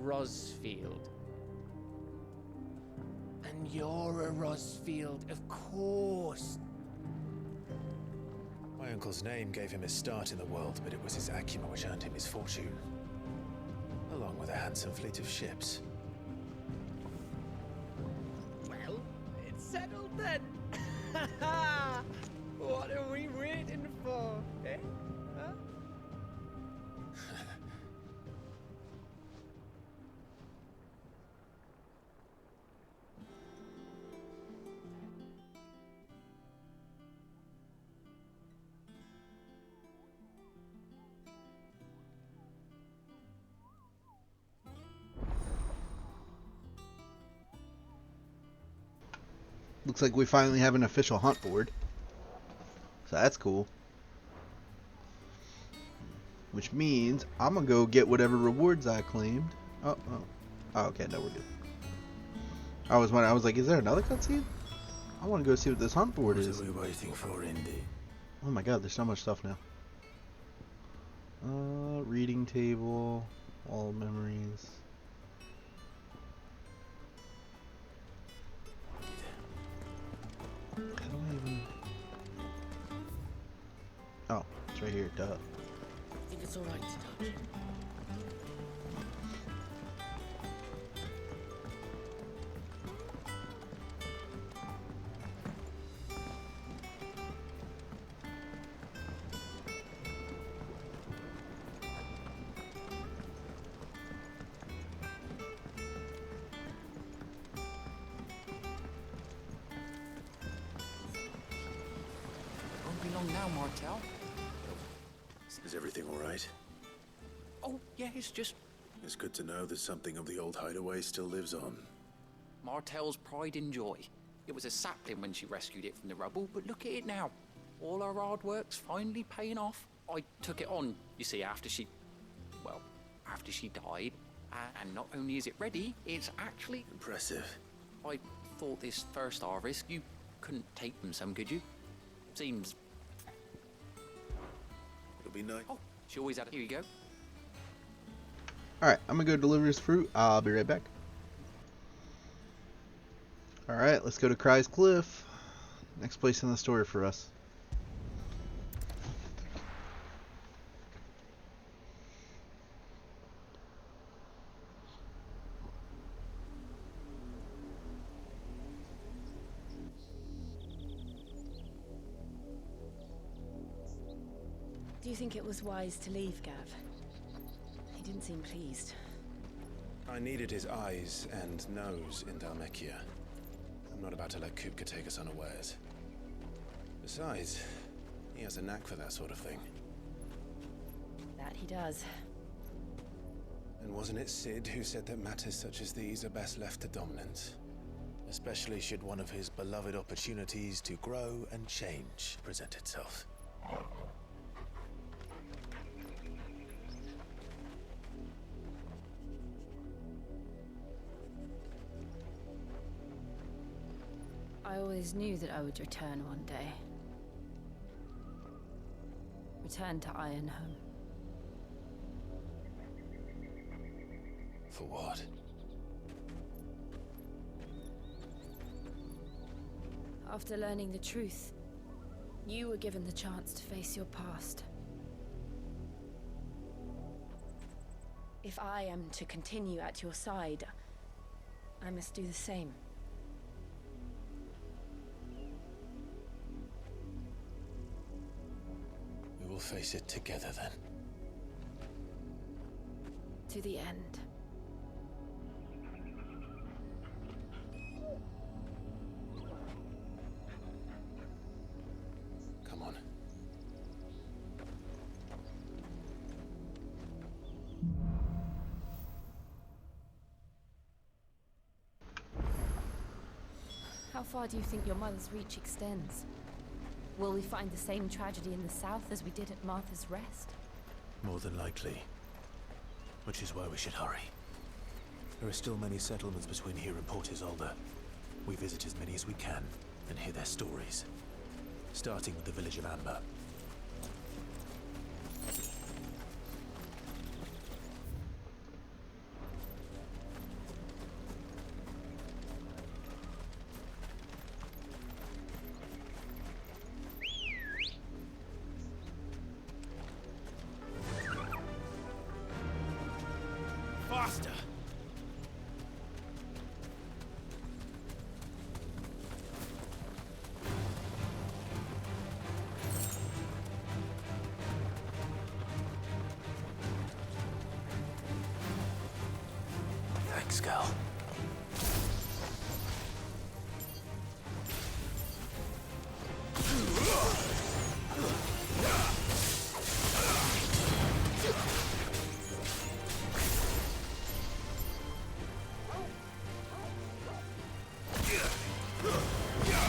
Rossfield. And you're a Rossfield, of course. My uncle's name gave him his start in the world, but it was his acumen which earned him his fortune, along with a handsome fleet of ships. Well, it's settled then. What are we waiting for, eh? Huh? Looks like we finally have an official hunt board. So that's cool. Which means I'm gonna go get whatever rewards I claimed. Oh, okay, no, we're good. I was like, is there another cutscene? I want to go see what this hunt board is. What are we waiting for, Indy? Oh my god, there's so much stuff now. Reading table, all memories. How do I even... Oh, it's right here, duh. I think it's alright to touch. Won't be long now, Martel. Is everything all right? Oh, yeah, it's just... It's good to know that something of the old hideaway still lives on. Martel's pride and joy. It was a sapling when she rescued it from the rubble, but look at it now. All our hard work's finally paying off. I took it on, you see, after she died. And not only is it ready, it's actually... Impressive. I thought this first harvest, you couldn't take them some, could you? Seems... It'll be nice. Oh, she always had it. Here you go. Alright, I'm gonna go deliver this fruit. I'll be right back. Alright, let's go to Cry's Cliff. Next place in the story for us. Do you think it was wise to leave, Gav? He didn't seem pleased. I needed his eyes and nose in Dhalmekia. I'm not about to let Kupka take us unawares. Besides, he has a knack for that sort of thing. That he does. And wasn't it Sid who said that matters such as these are best left to dominance? Especially should one of his beloved opportunities to grow and change present itself. I always knew that I would return one day. Return to Ironhome. For what? After learning the truth, you were given the chance to face your past. If I am to continue at your side, I must do the same. We will face it together then. To the end. Come on. How far do you think your mother's reach extends? Will we find the same tragedy in the south as we did at Martha's Rest? More than likely. Which is why we should hurry. There are still many settlements between here and Port Isolde. We visit as many as we can and hear their stories. Starting with the village of Amber. Faster! Thanks, Gal. Yeah.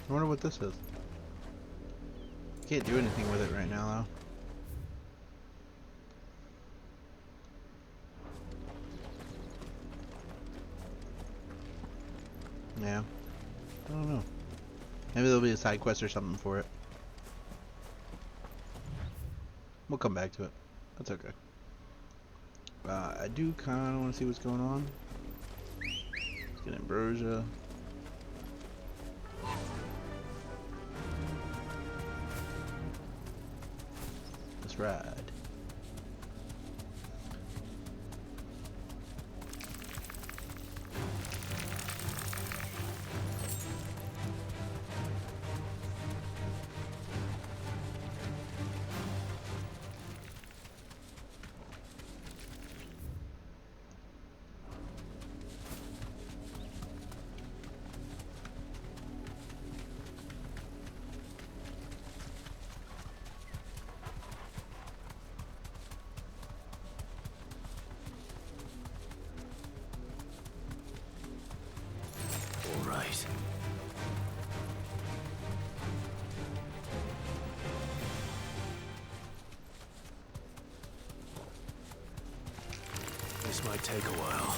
I wonder what this is. Can't do anything with it right now, though. Yeah. I don't know. Maybe there'll be a side quest or something for it. We'll come back to it. That's okay. I do kind of want to see what's going on. Let's get ambrosia. Let's ride. This might take a while.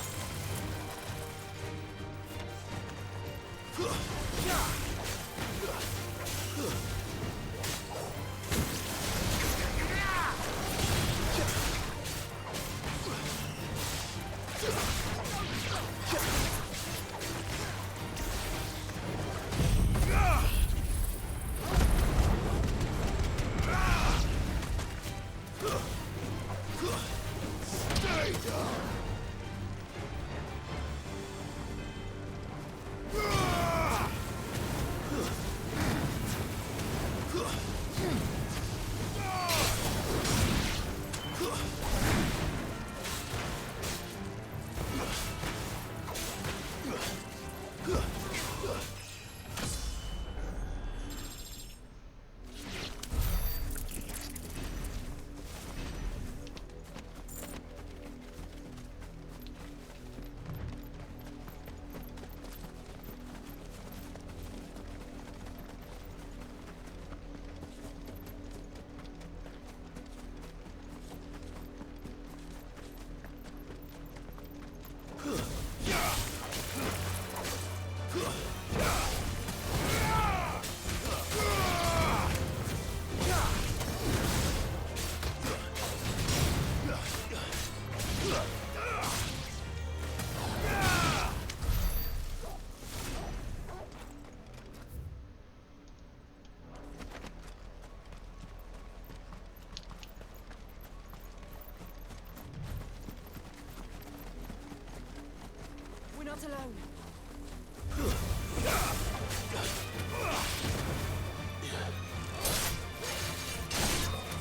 Not alone.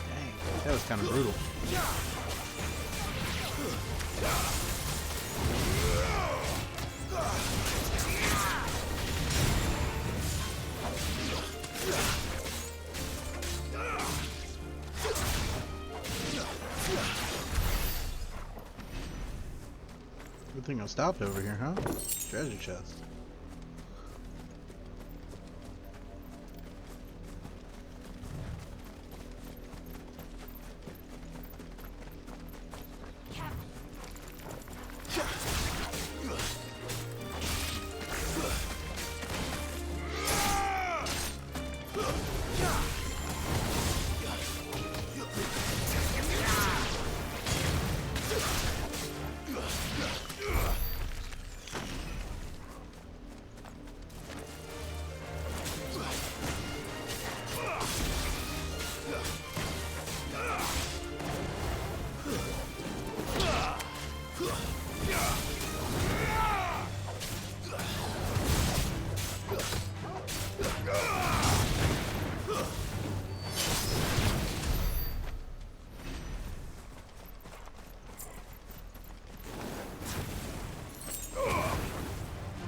Dang, that was kind of brutal. Good thing I stopped over here, huh? Treasure chest.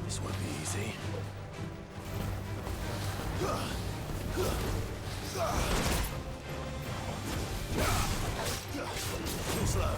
This won't be easy. Too slow.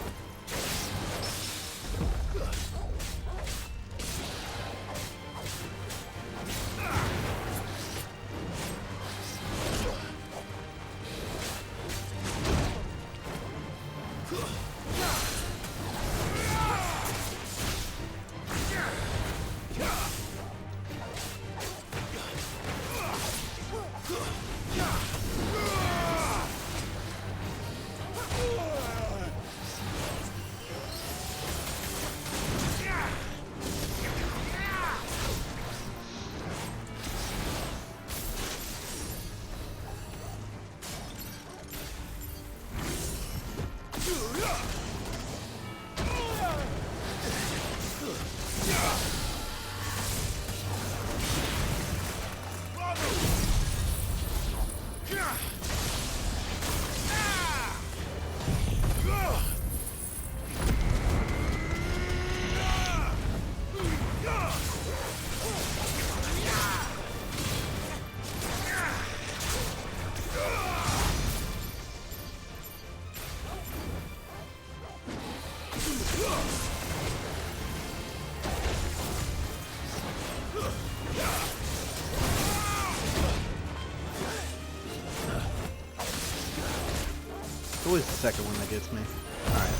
It's always the second one that gets me. Alright.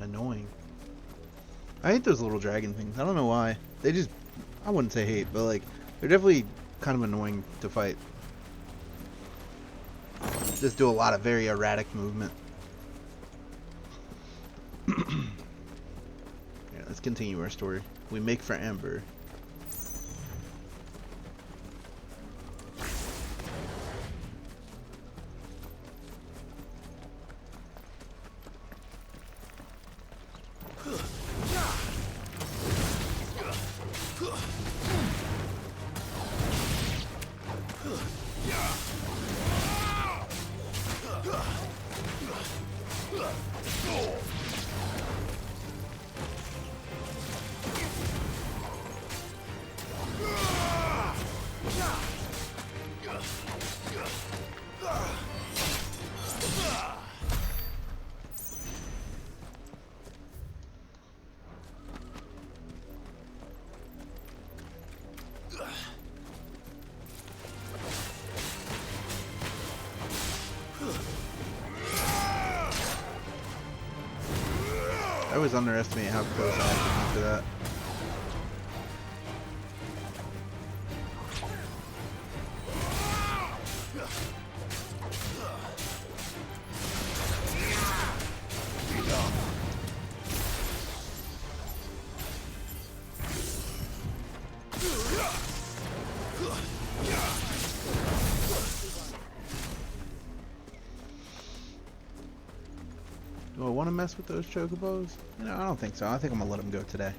Annoying. I hate those little dragon things. I don't know why. They just, I wouldn't say hate, but like, they're definitely kind of annoying to fight. Just do a lot of very erratic movement. Yeah, let's continue our story. We make for Amber. I always underestimate how close I have to be to that. Do I want to mess with those chocobos? You know, I don't think so. I think I'm gonna let them go today.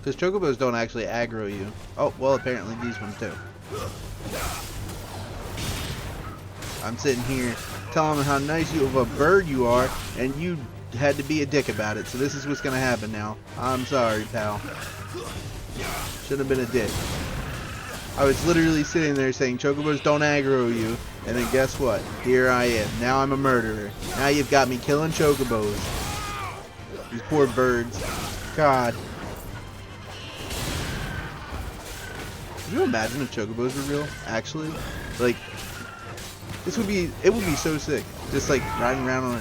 Because chocobos don't actually aggro you. Oh, well, apparently these ones do. I'm sitting here telling them how nice of a bird you are, and you had to be a dick about it. So this is what's going to happen now. I'm sorry, pal. Shouldn't have been a dick. I was literally sitting there saying chocobos don't aggro you, and then guess what? Here I am. Now I'm a murderer. Now you've got me killing chocobos. These poor birds. God. Could you imagine if chocobos were real? Actually? Like, it would be so sick. Just like riding around on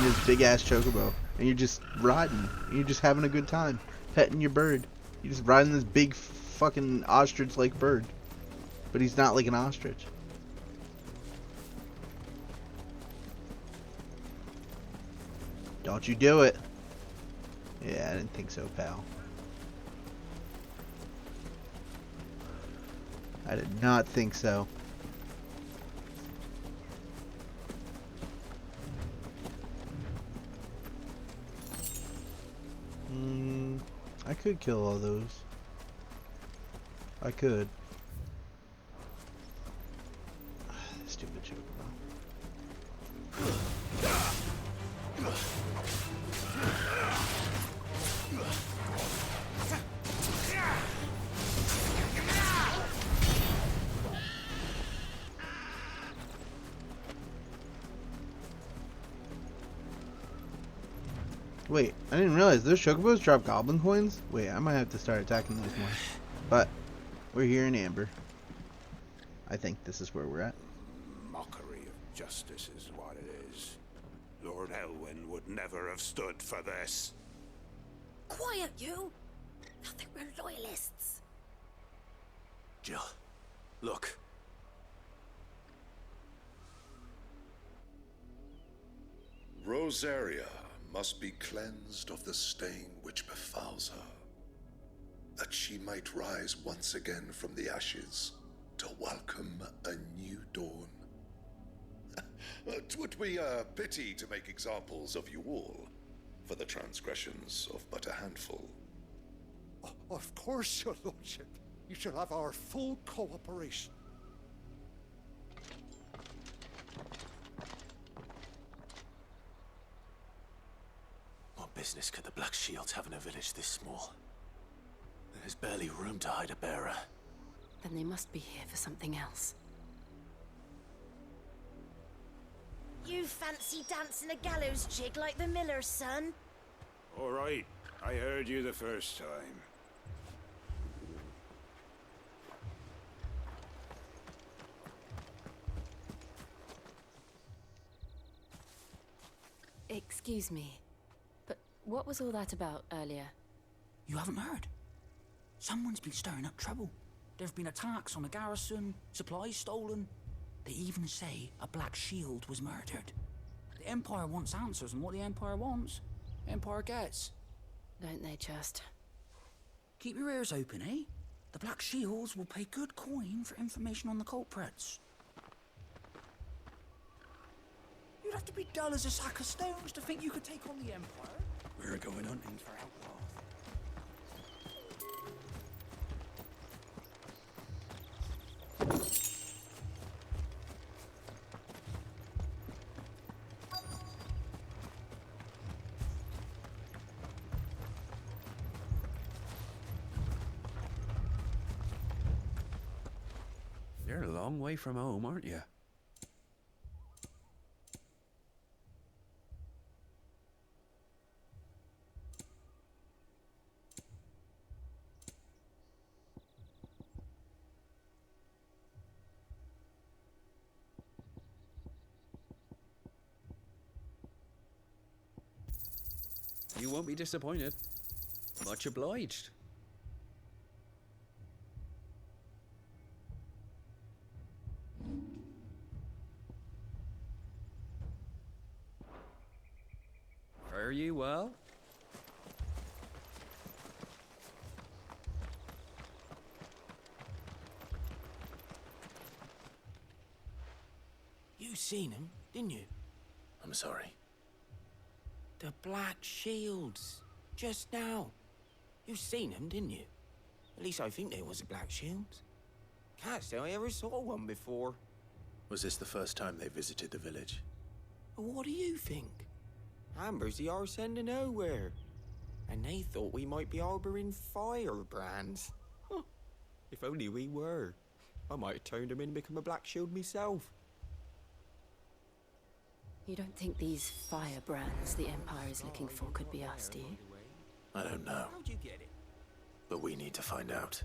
this big ass chocobo. And you're just riding. And you're just having a good time. Petting your bird. You're just riding this big fucking ostrich-like bird. But he's not like an ostrich. Don't you do it. Yeah, I didn't think so, pal. I did not think so. I could kill all those. I could. Stupid chocobo. Wait, I didn't realize those chocobos drop goblin coins? Wait, I might have to start attacking those more. But, we're here in Amber. I think this is where we're at. Mockery of justice is what it is. Lord Elwyn would never have stood for this. Quiet, you! I think we're loyalists. Jill, look. Rosaria must be cleansed of the stain which befouls her, that she might rise once again from the ashes to welcome a new dawn. 'Twould be a pity to make examples of you all for the transgressions of but a handful. Of course, your lordship. You shall have our full cooperation. What business could the Black Shields have in a village this small? There's barely room to hide a bearer. Then they must be here for something else. You fancy dancing a gallows jig like the miller's son? All right, I heard you the first time. Excuse me, but what was all that about earlier? You haven't heard? Someone's been stirring up trouble. There have been attacks on the garrison, supplies stolen. They even say a Black Shield was murdered. The Empire wants answers, and what the Empire wants, Empire gets. Don't they just? Keep your ears open, eh? The Black Shields will pay good coin for information on the culprits. You'd have to be dull as a sack of stones to think you could take on the Empire. We're going hunting for outlaws. You're a long way from home, aren't you? You won't be disappointed. Much obliged. Fare you well? You seen him, didn't you? I'm sorry. The Black Shields. Just now. You seen them, didn't you? At least I think they was the Black Shields. Can't say I ever saw one before. Was this the first time they visited the village? What do you think? Amber's the arse end of nowhere. And they thought we might be harboring firebrands. Huh. If only we were. I might have turned them in and become a Black Shield myself. You don't think these firebrands the Empire is looking for could be us, do you? I don't know. How'd you get it? But we need to find out.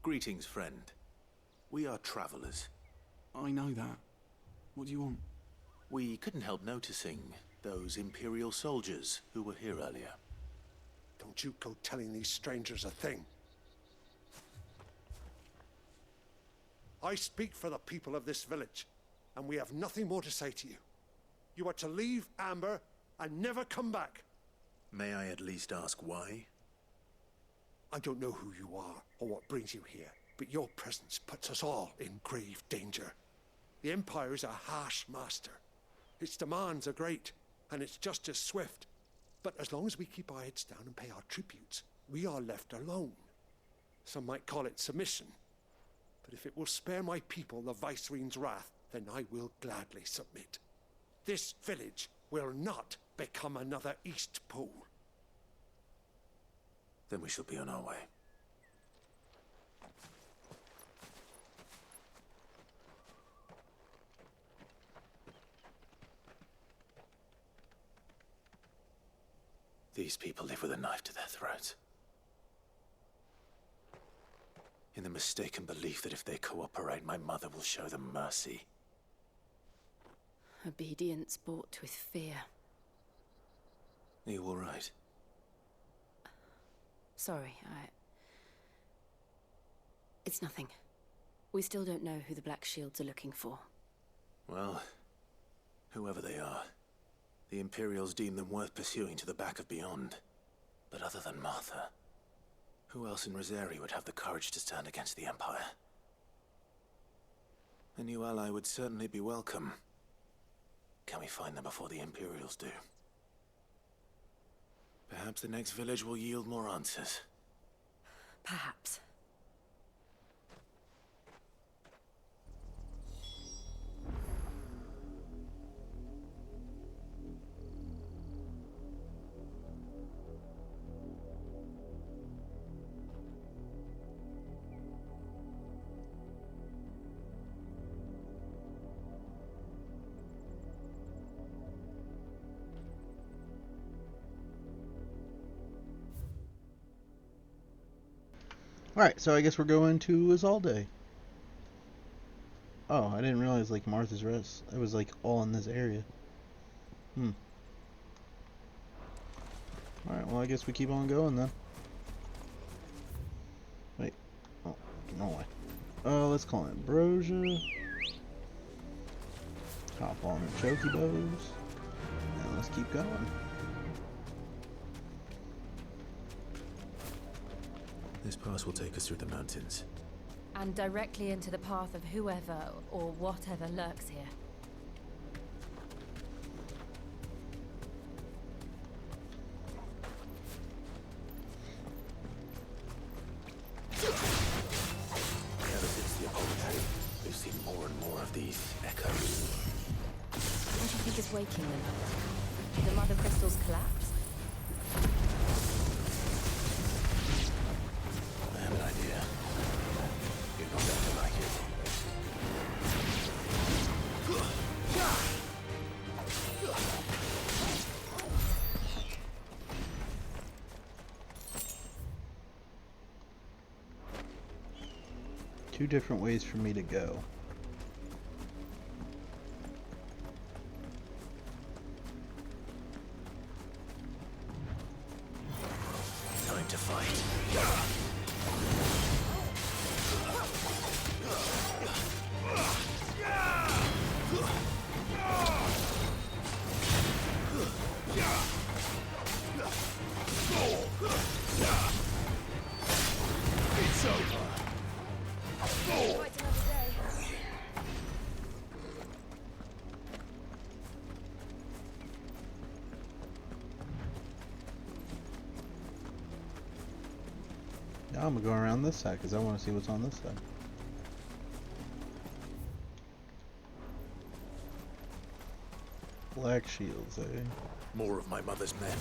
Greetings, friend. We are travelers. I know that. What do you want? We couldn't help noticing those Imperial soldiers who were here earlier. Don't you go telling these strangers a thing. I speak for the people of this village, and we have nothing more to say to you. You are to leave Amber and never come back. May I at least ask why? I don't know who you are or what brings you here, but your presence puts us all in grave danger. The Empire is a harsh master. Its demands are great, and its justice swift. But as long as we keep our heads down and pay our tributes, we are left alone. Some might call it submission. But if it will spare my people the Viceroy's wrath, then I will gladly submit. This village will not become another East Pole. Then we shall be on our way. These people live with a knife to their throats. In the mistaken belief that if they cooperate, my mother will show them mercy. Obedience bought with fear. Are you all right? Sorry, It's nothing. We still don't know who the Black Shields are looking for. Well, whoever they are, the Imperials deem them worth pursuing to the back of beyond. But other than Martha, who else in Rosari would have the courage to stand against the Empire? A new ally would certainly be welcome. Can we find them before the Imperials do? Perhaps the next village will yield more answers. Perhaps. Alright, so I guess we're going to Izalde. Oh, I didn't realize, like, Martha's Rest. It was, like, all in this area. Alright, well, I guess we keep on going, then. Wait. Oh, no way. Let's call it Ambrosia. Hop on the Chokibos. And let's keep going. This pass will take us through the mountains. And directly into the path of whoever or whatever lurks here. Ever since the apology, we've seen more and more of these echoes. What do you think is waking them? The Mother Crystal's collapse? I have an idea. You're not going to like it. Two different ways for me to go. Time to fight. It's over. Quite another day. Now I'm gonna go around this side because I want to see what's on this side. Black shields, eh? More of my mother's men.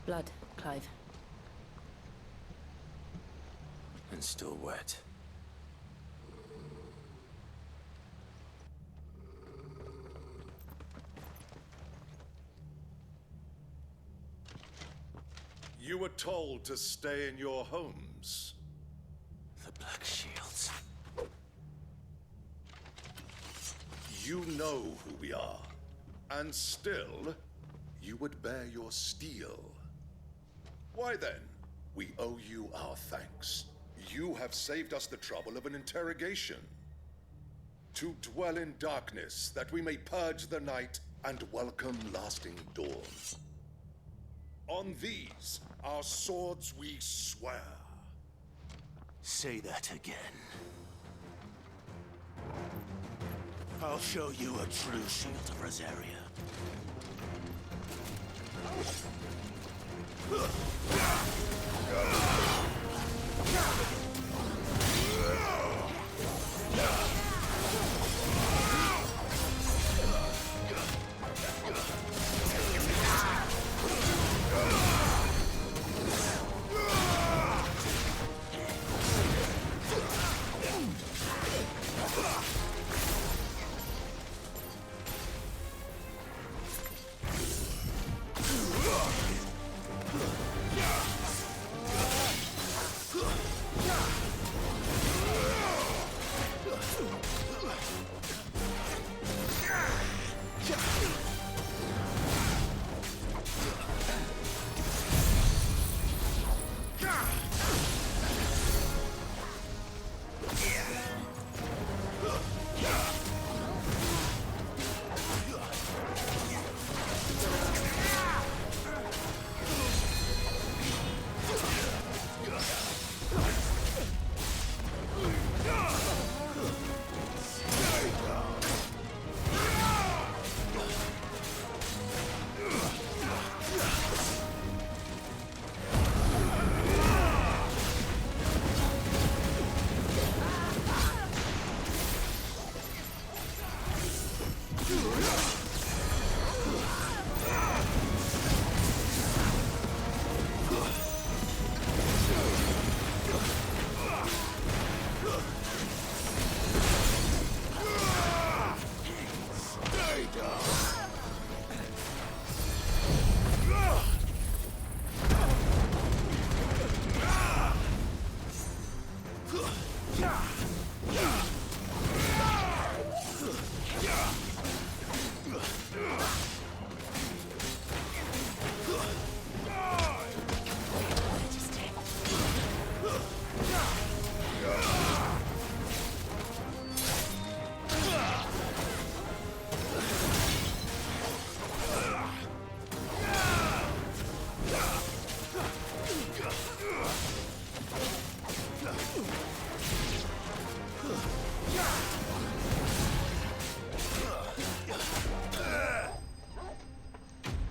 Blood, Clive. And still wet. You were told to stay in your homes. The Black Shields. You know who we are. And still, you would bear your steel. Why then, we owe you our thanks. You have saved us the trouble of an interrogation. To dwell in darkness, that we may purge the night and welcome lasting dawn. On these, our swords we swear. Say that again. I'll show you a true shield of Rosaria.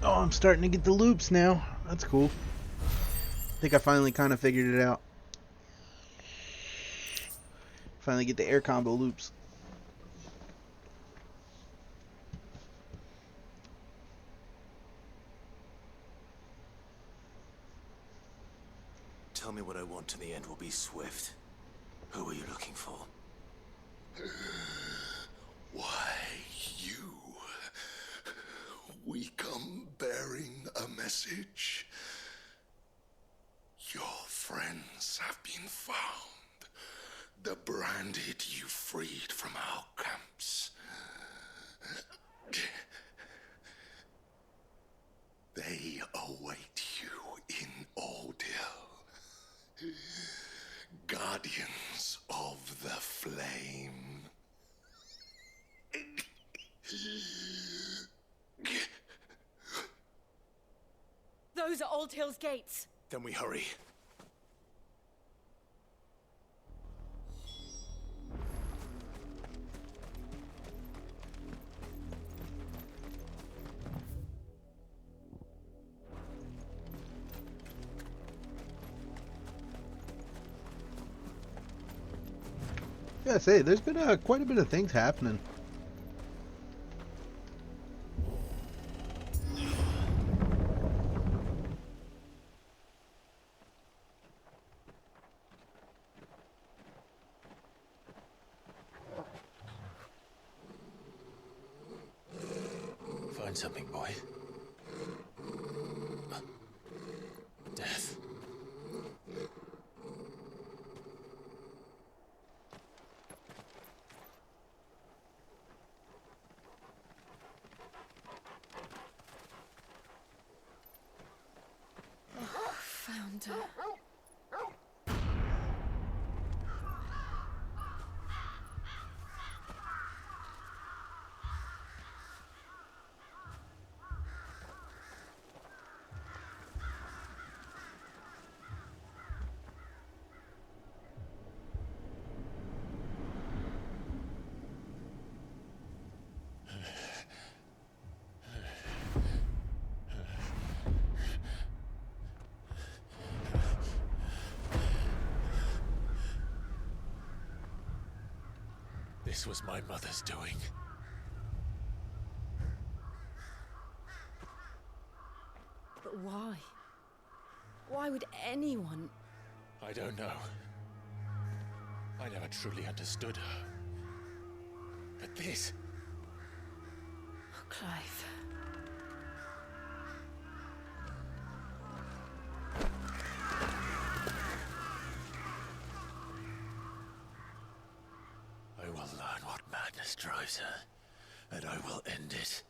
Oh, I'm starting to get the loops now. That's cool. I think I finally kind of figured it out. Finally get the air combo loops. Tell me what I want and the end will be swift. Who are you looking for? Why, you. We come bearing a message. Your friends have been found. The branded you freed from our camps. They await you in Oldhill. Guardians of the Flame. Those are Old Hill's gates. Then we hurry. Yeah, say there's been quite a bit of things happening. find something, boy. Death. Oh, found her. This was my mother's doing. But why? Why would anyone... I don't know. I never truly understood her. But this... Oh, Clive. I will learn what madness drives her, and I will end it.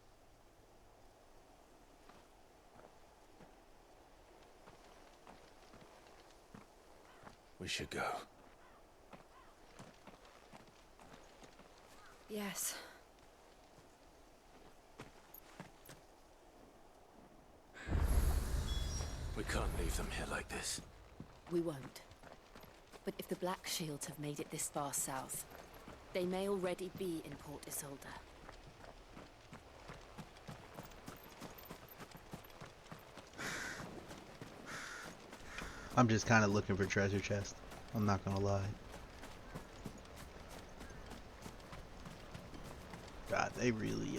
We should go. Yes. We can't leave them here like this. We won't. But if the Black Shields have made it this far south, they may already be in Port Isolde. I'm just kind of looking for treasure chest. I'm not gonna lie. God, they really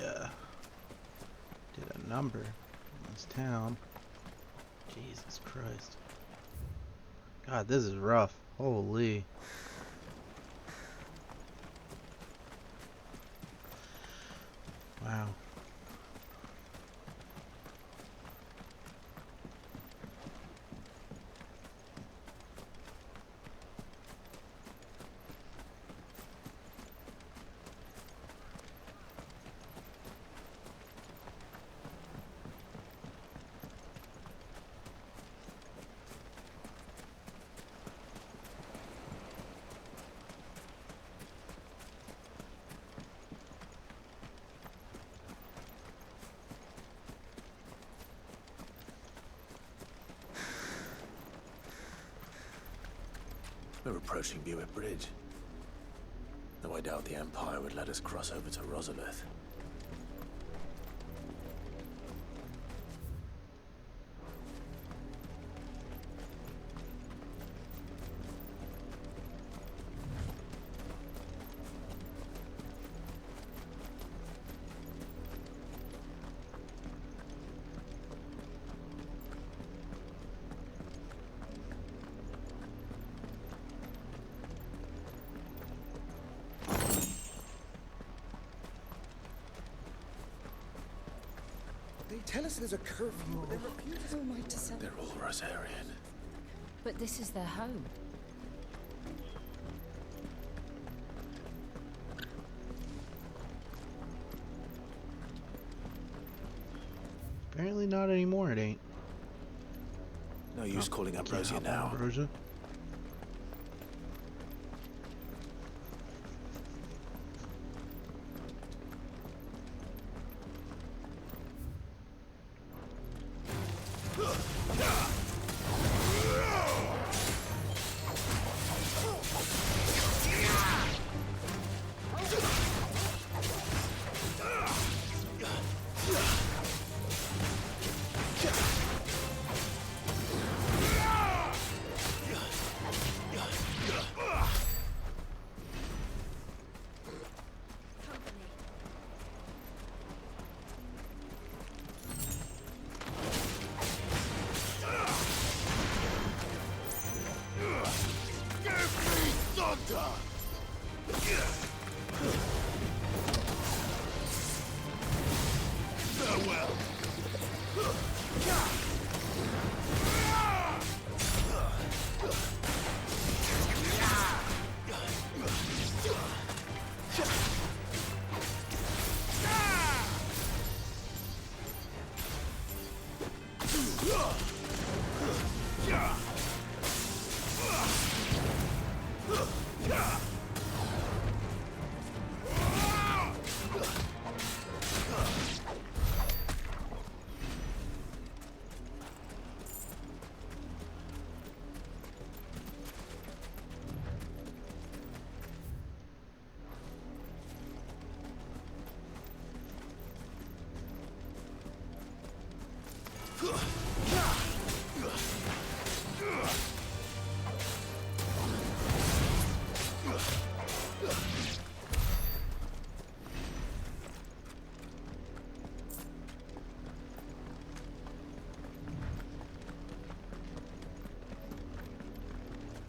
did a number in this town. Jesus Christ. God, this is rough. Holy. Wow. We're approaching Buick Bridge. Though I doubt the Empire would let us cross over to Rosalith. They tell us there's a curfew, but they refuse. Who am I to sell? They're all Rosarian. But this is their home. Apparently not anymore, it ain't. No use calling up Rosia now. Rosa?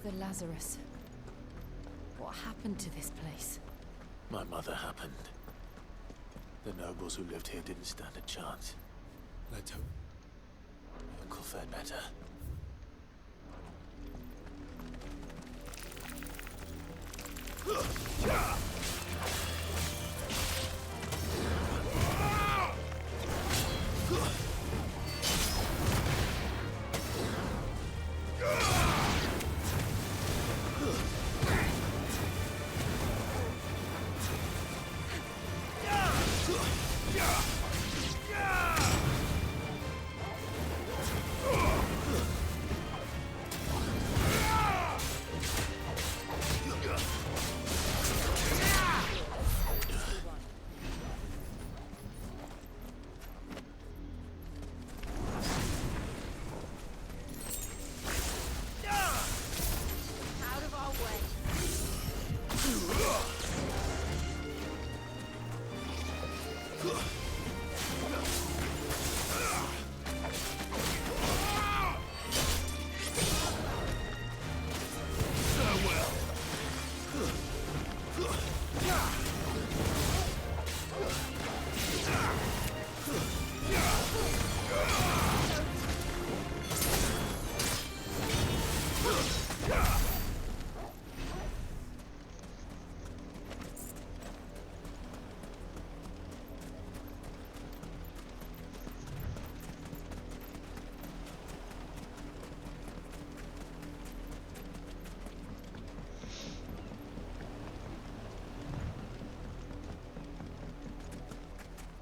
The Lazarus. What happened to this place? My mother happened. The nobles who lived here didn't stand a chance. Leto. Uncle fared better.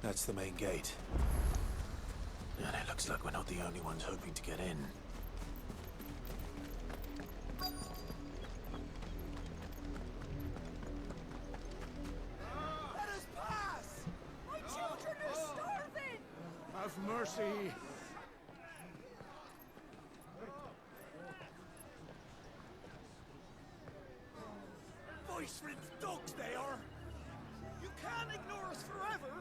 That's the main gate. And it looks like we're not the only ones hoping to get in. Let us pass! My children are starving! Have mercy! Voice-riddled dogs they are! You can't ignore us forever!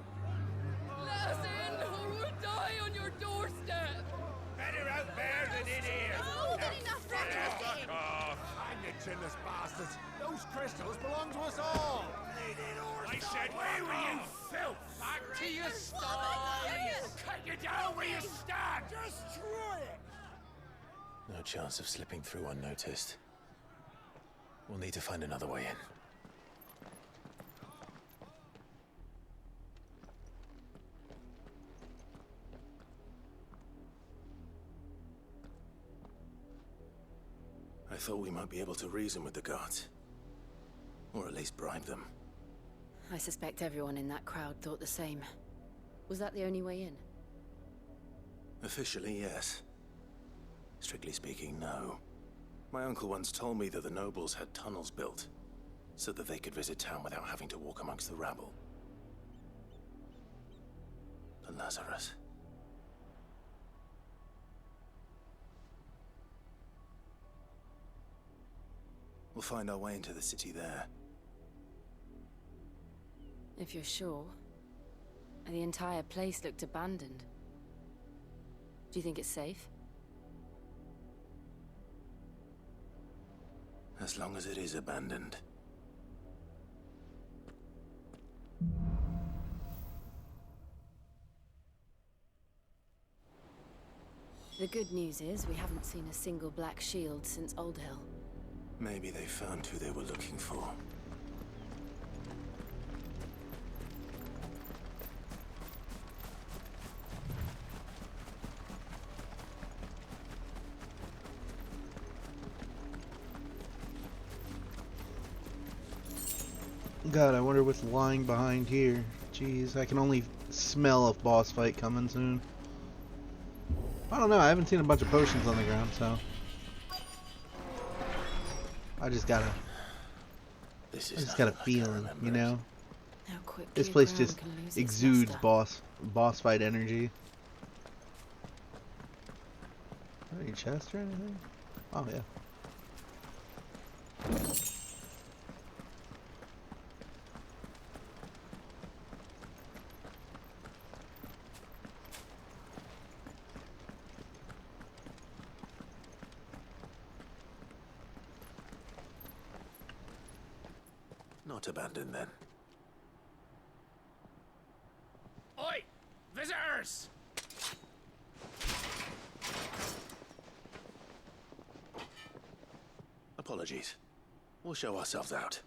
Let us in, or we'll die on your doorstep! Better out there than in here! Oh, get enough Fuck off! I'm the chinless bastards! Those crystals belong to us all! I said, where were you, filth? Back to your sties! Cut you down where you stand! Destroy it! No chance of slipping through unnoticed. We'll need to find another way in. I thought we might be able to reason with the guards. Or at least bribe them. I suspect everyone in that crowd thought the same. Was that the only way in? Officially, yes. Strictly speaking, no. My uncle once told me that the nobles had tunnels built, so that they could visit town without having to walk amongst the rabble. The Lazarus. We'll find our way into the city there. If you're sure. The entire place looked abandoned. Do you think it's safe? As long as it is abandoned. The good news is we haven't seen a single black shield since Old Hill. Maybe they found who they were looking for. God, I wonder what's lying behind here. Jeez, I can only smell a boss fight coming soon. I don't know, I haven't seen a bunch of potions on the ground, so I just got a feeling, you know? This place just exudes boss fight energy. Any chest or anything? Oh yeah. Not abandoned then. Oi! Visitors! Apologies. We'll show ourselves out.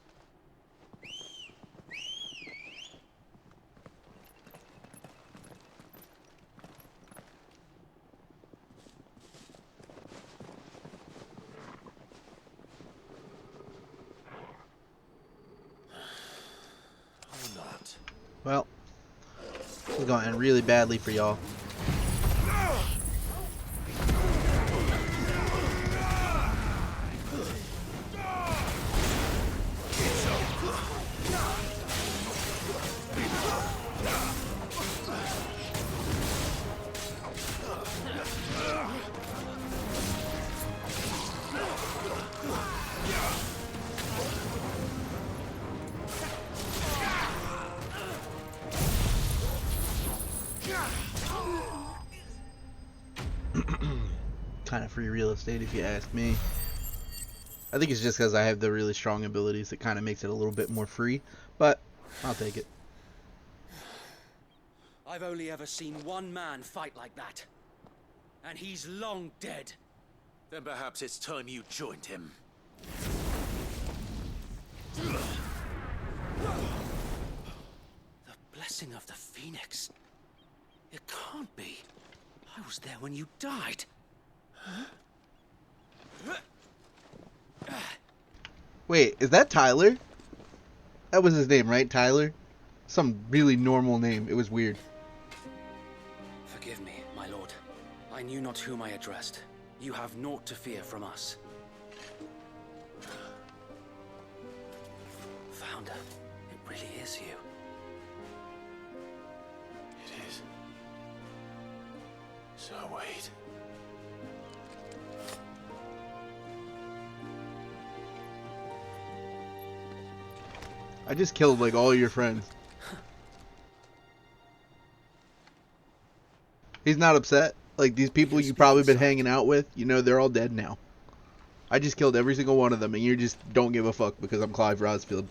Well, this is going to end really badly for y'all. Kind of free real estate if you ask me. I think it's just because I have the really strong abilities that kind of makes it a little bit more free, but I'll take it. I've only ever seen one man fight like that, and he's long dead. Then perhaps it's time you joined him. The blessing of the Phoenix. It can't be. I was there when you died. Wait, is that Tyler? That was his name, right? Tyler? Some really normal name. It was weird. Forgive me, my lord. I knew not whom I addressed. You have naught to fear from us. Founder, it really is you. It is. So wait. I just killed like all your friends. He's not upset. Like these people you've probably been hanging out with, you know, they're all dead now. I just killed every single one of them, and you just don't give a fuck because I'm Clive Rosfield.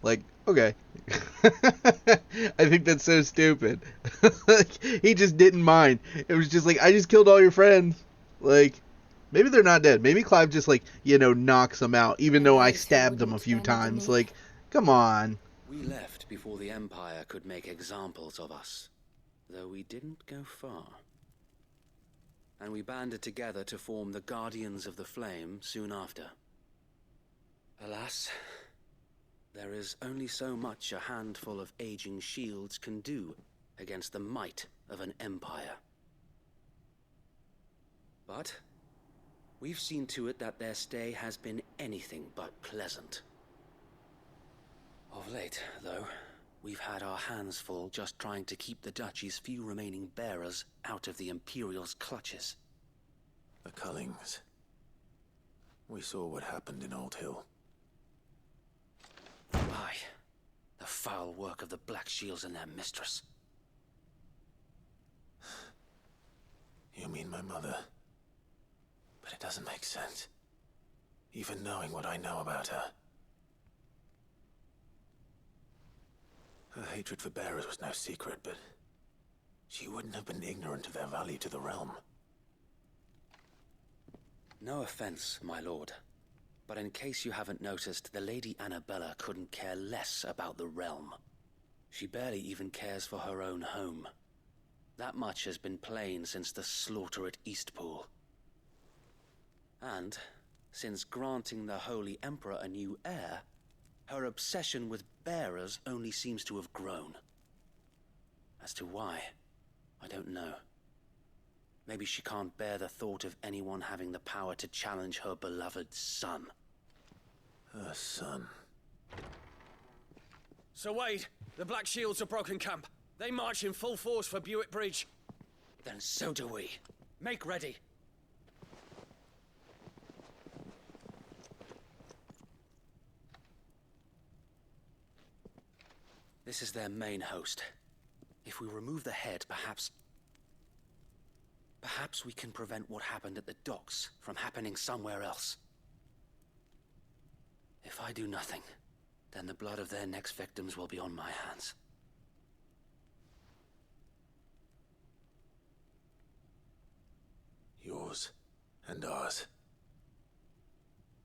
Like, okay. I think that's so stupid. Like, he just didn't mind. It was just like, I just killed all your friends. Like, maybe they're not dead. Maybe Clive just like, you know, knocks them out, even though I stabbed them a few times. Like, come on. We left before the Empire could make examples of us, though we didn't go far. And we banded together to form the Guardians of the Flame soon after. Alas, there is only so much a handful of aging shields can do against the might of an empire. But we've seen to it that their stay has been anything but pleasant. Of late, though, we've had our hands full just trying to keep the Duchy's few remaining bearers out of the Imperial's clutches. The Cullings. We saw what happened in Old Hill. Aye, the foul work of the Black Shields and their mistress. You mean my mother? But it doesn't make sense. Even knowing what I know about her. Her hatred for bearers was no secret, but she wouldn't have been ignorant of their value to the realm. No offense, my lord, but in case you haven't noticed, the Lady Annabella couldn't care less about the realm. She barely even cares for her own home. That much has been plain since the slaughter at Eastpool. And, since granting the Holy Emperor a new heir, her obsession with bearers only seems to have grown. As to why, I don't know. Maybe she can't bear the thought of anyone having the power to challenge her beloved son. Her son. Sir Wade, the Black Shields have broken camp. They march in full force for Buick Bridge. Then so do we. Make ready. This is their main host. If we remove the head, perhaps we can prevent what happened at the docks from happening somewhere else. If I do nothing, then the blood of their next victims will be on my hands. Yours and ours.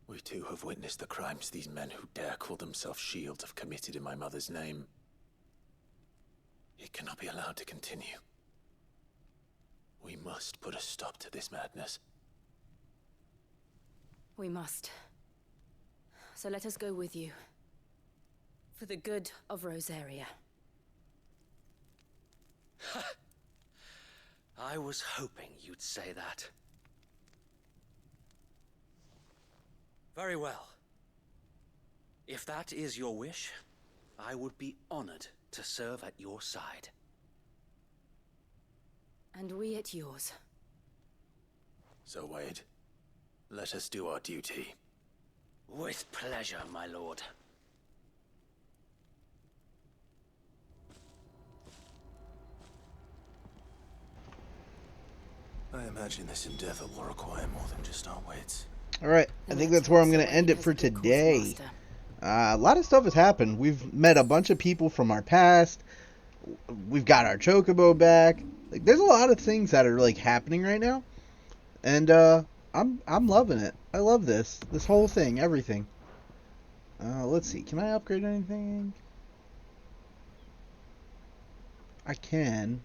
We too have witnessed the crimes these men who dare call themselves shields have committed in my mother's name. It cannot be allowed to continue. We must put a stop to this madness. We must. So let us go with you. For the good of Rosaria. I was hoping you'd say that. Very well. If that is your wish, I would be honored to serve at your side. And we at yours. So, Wade, let us do our duty. With pleasure, my lord. I imagine this endeavor will require more than just our wits. Alright, I think that's where I'm going to end it for today. A lot of stuff has happened. We've met a bunch of people from our past. We've got our Chocobo back. Like, there's a lot of things that are like happening right now. And I'm loving it. I love this. This whole thing, everything. Let's see. Can I upgrade anything? I can.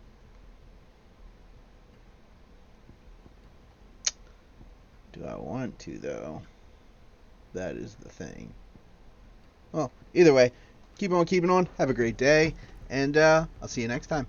Do I want to, though? That is the thing. Well, either way, keep on keeping on. Have a great day, and I'll see you next time.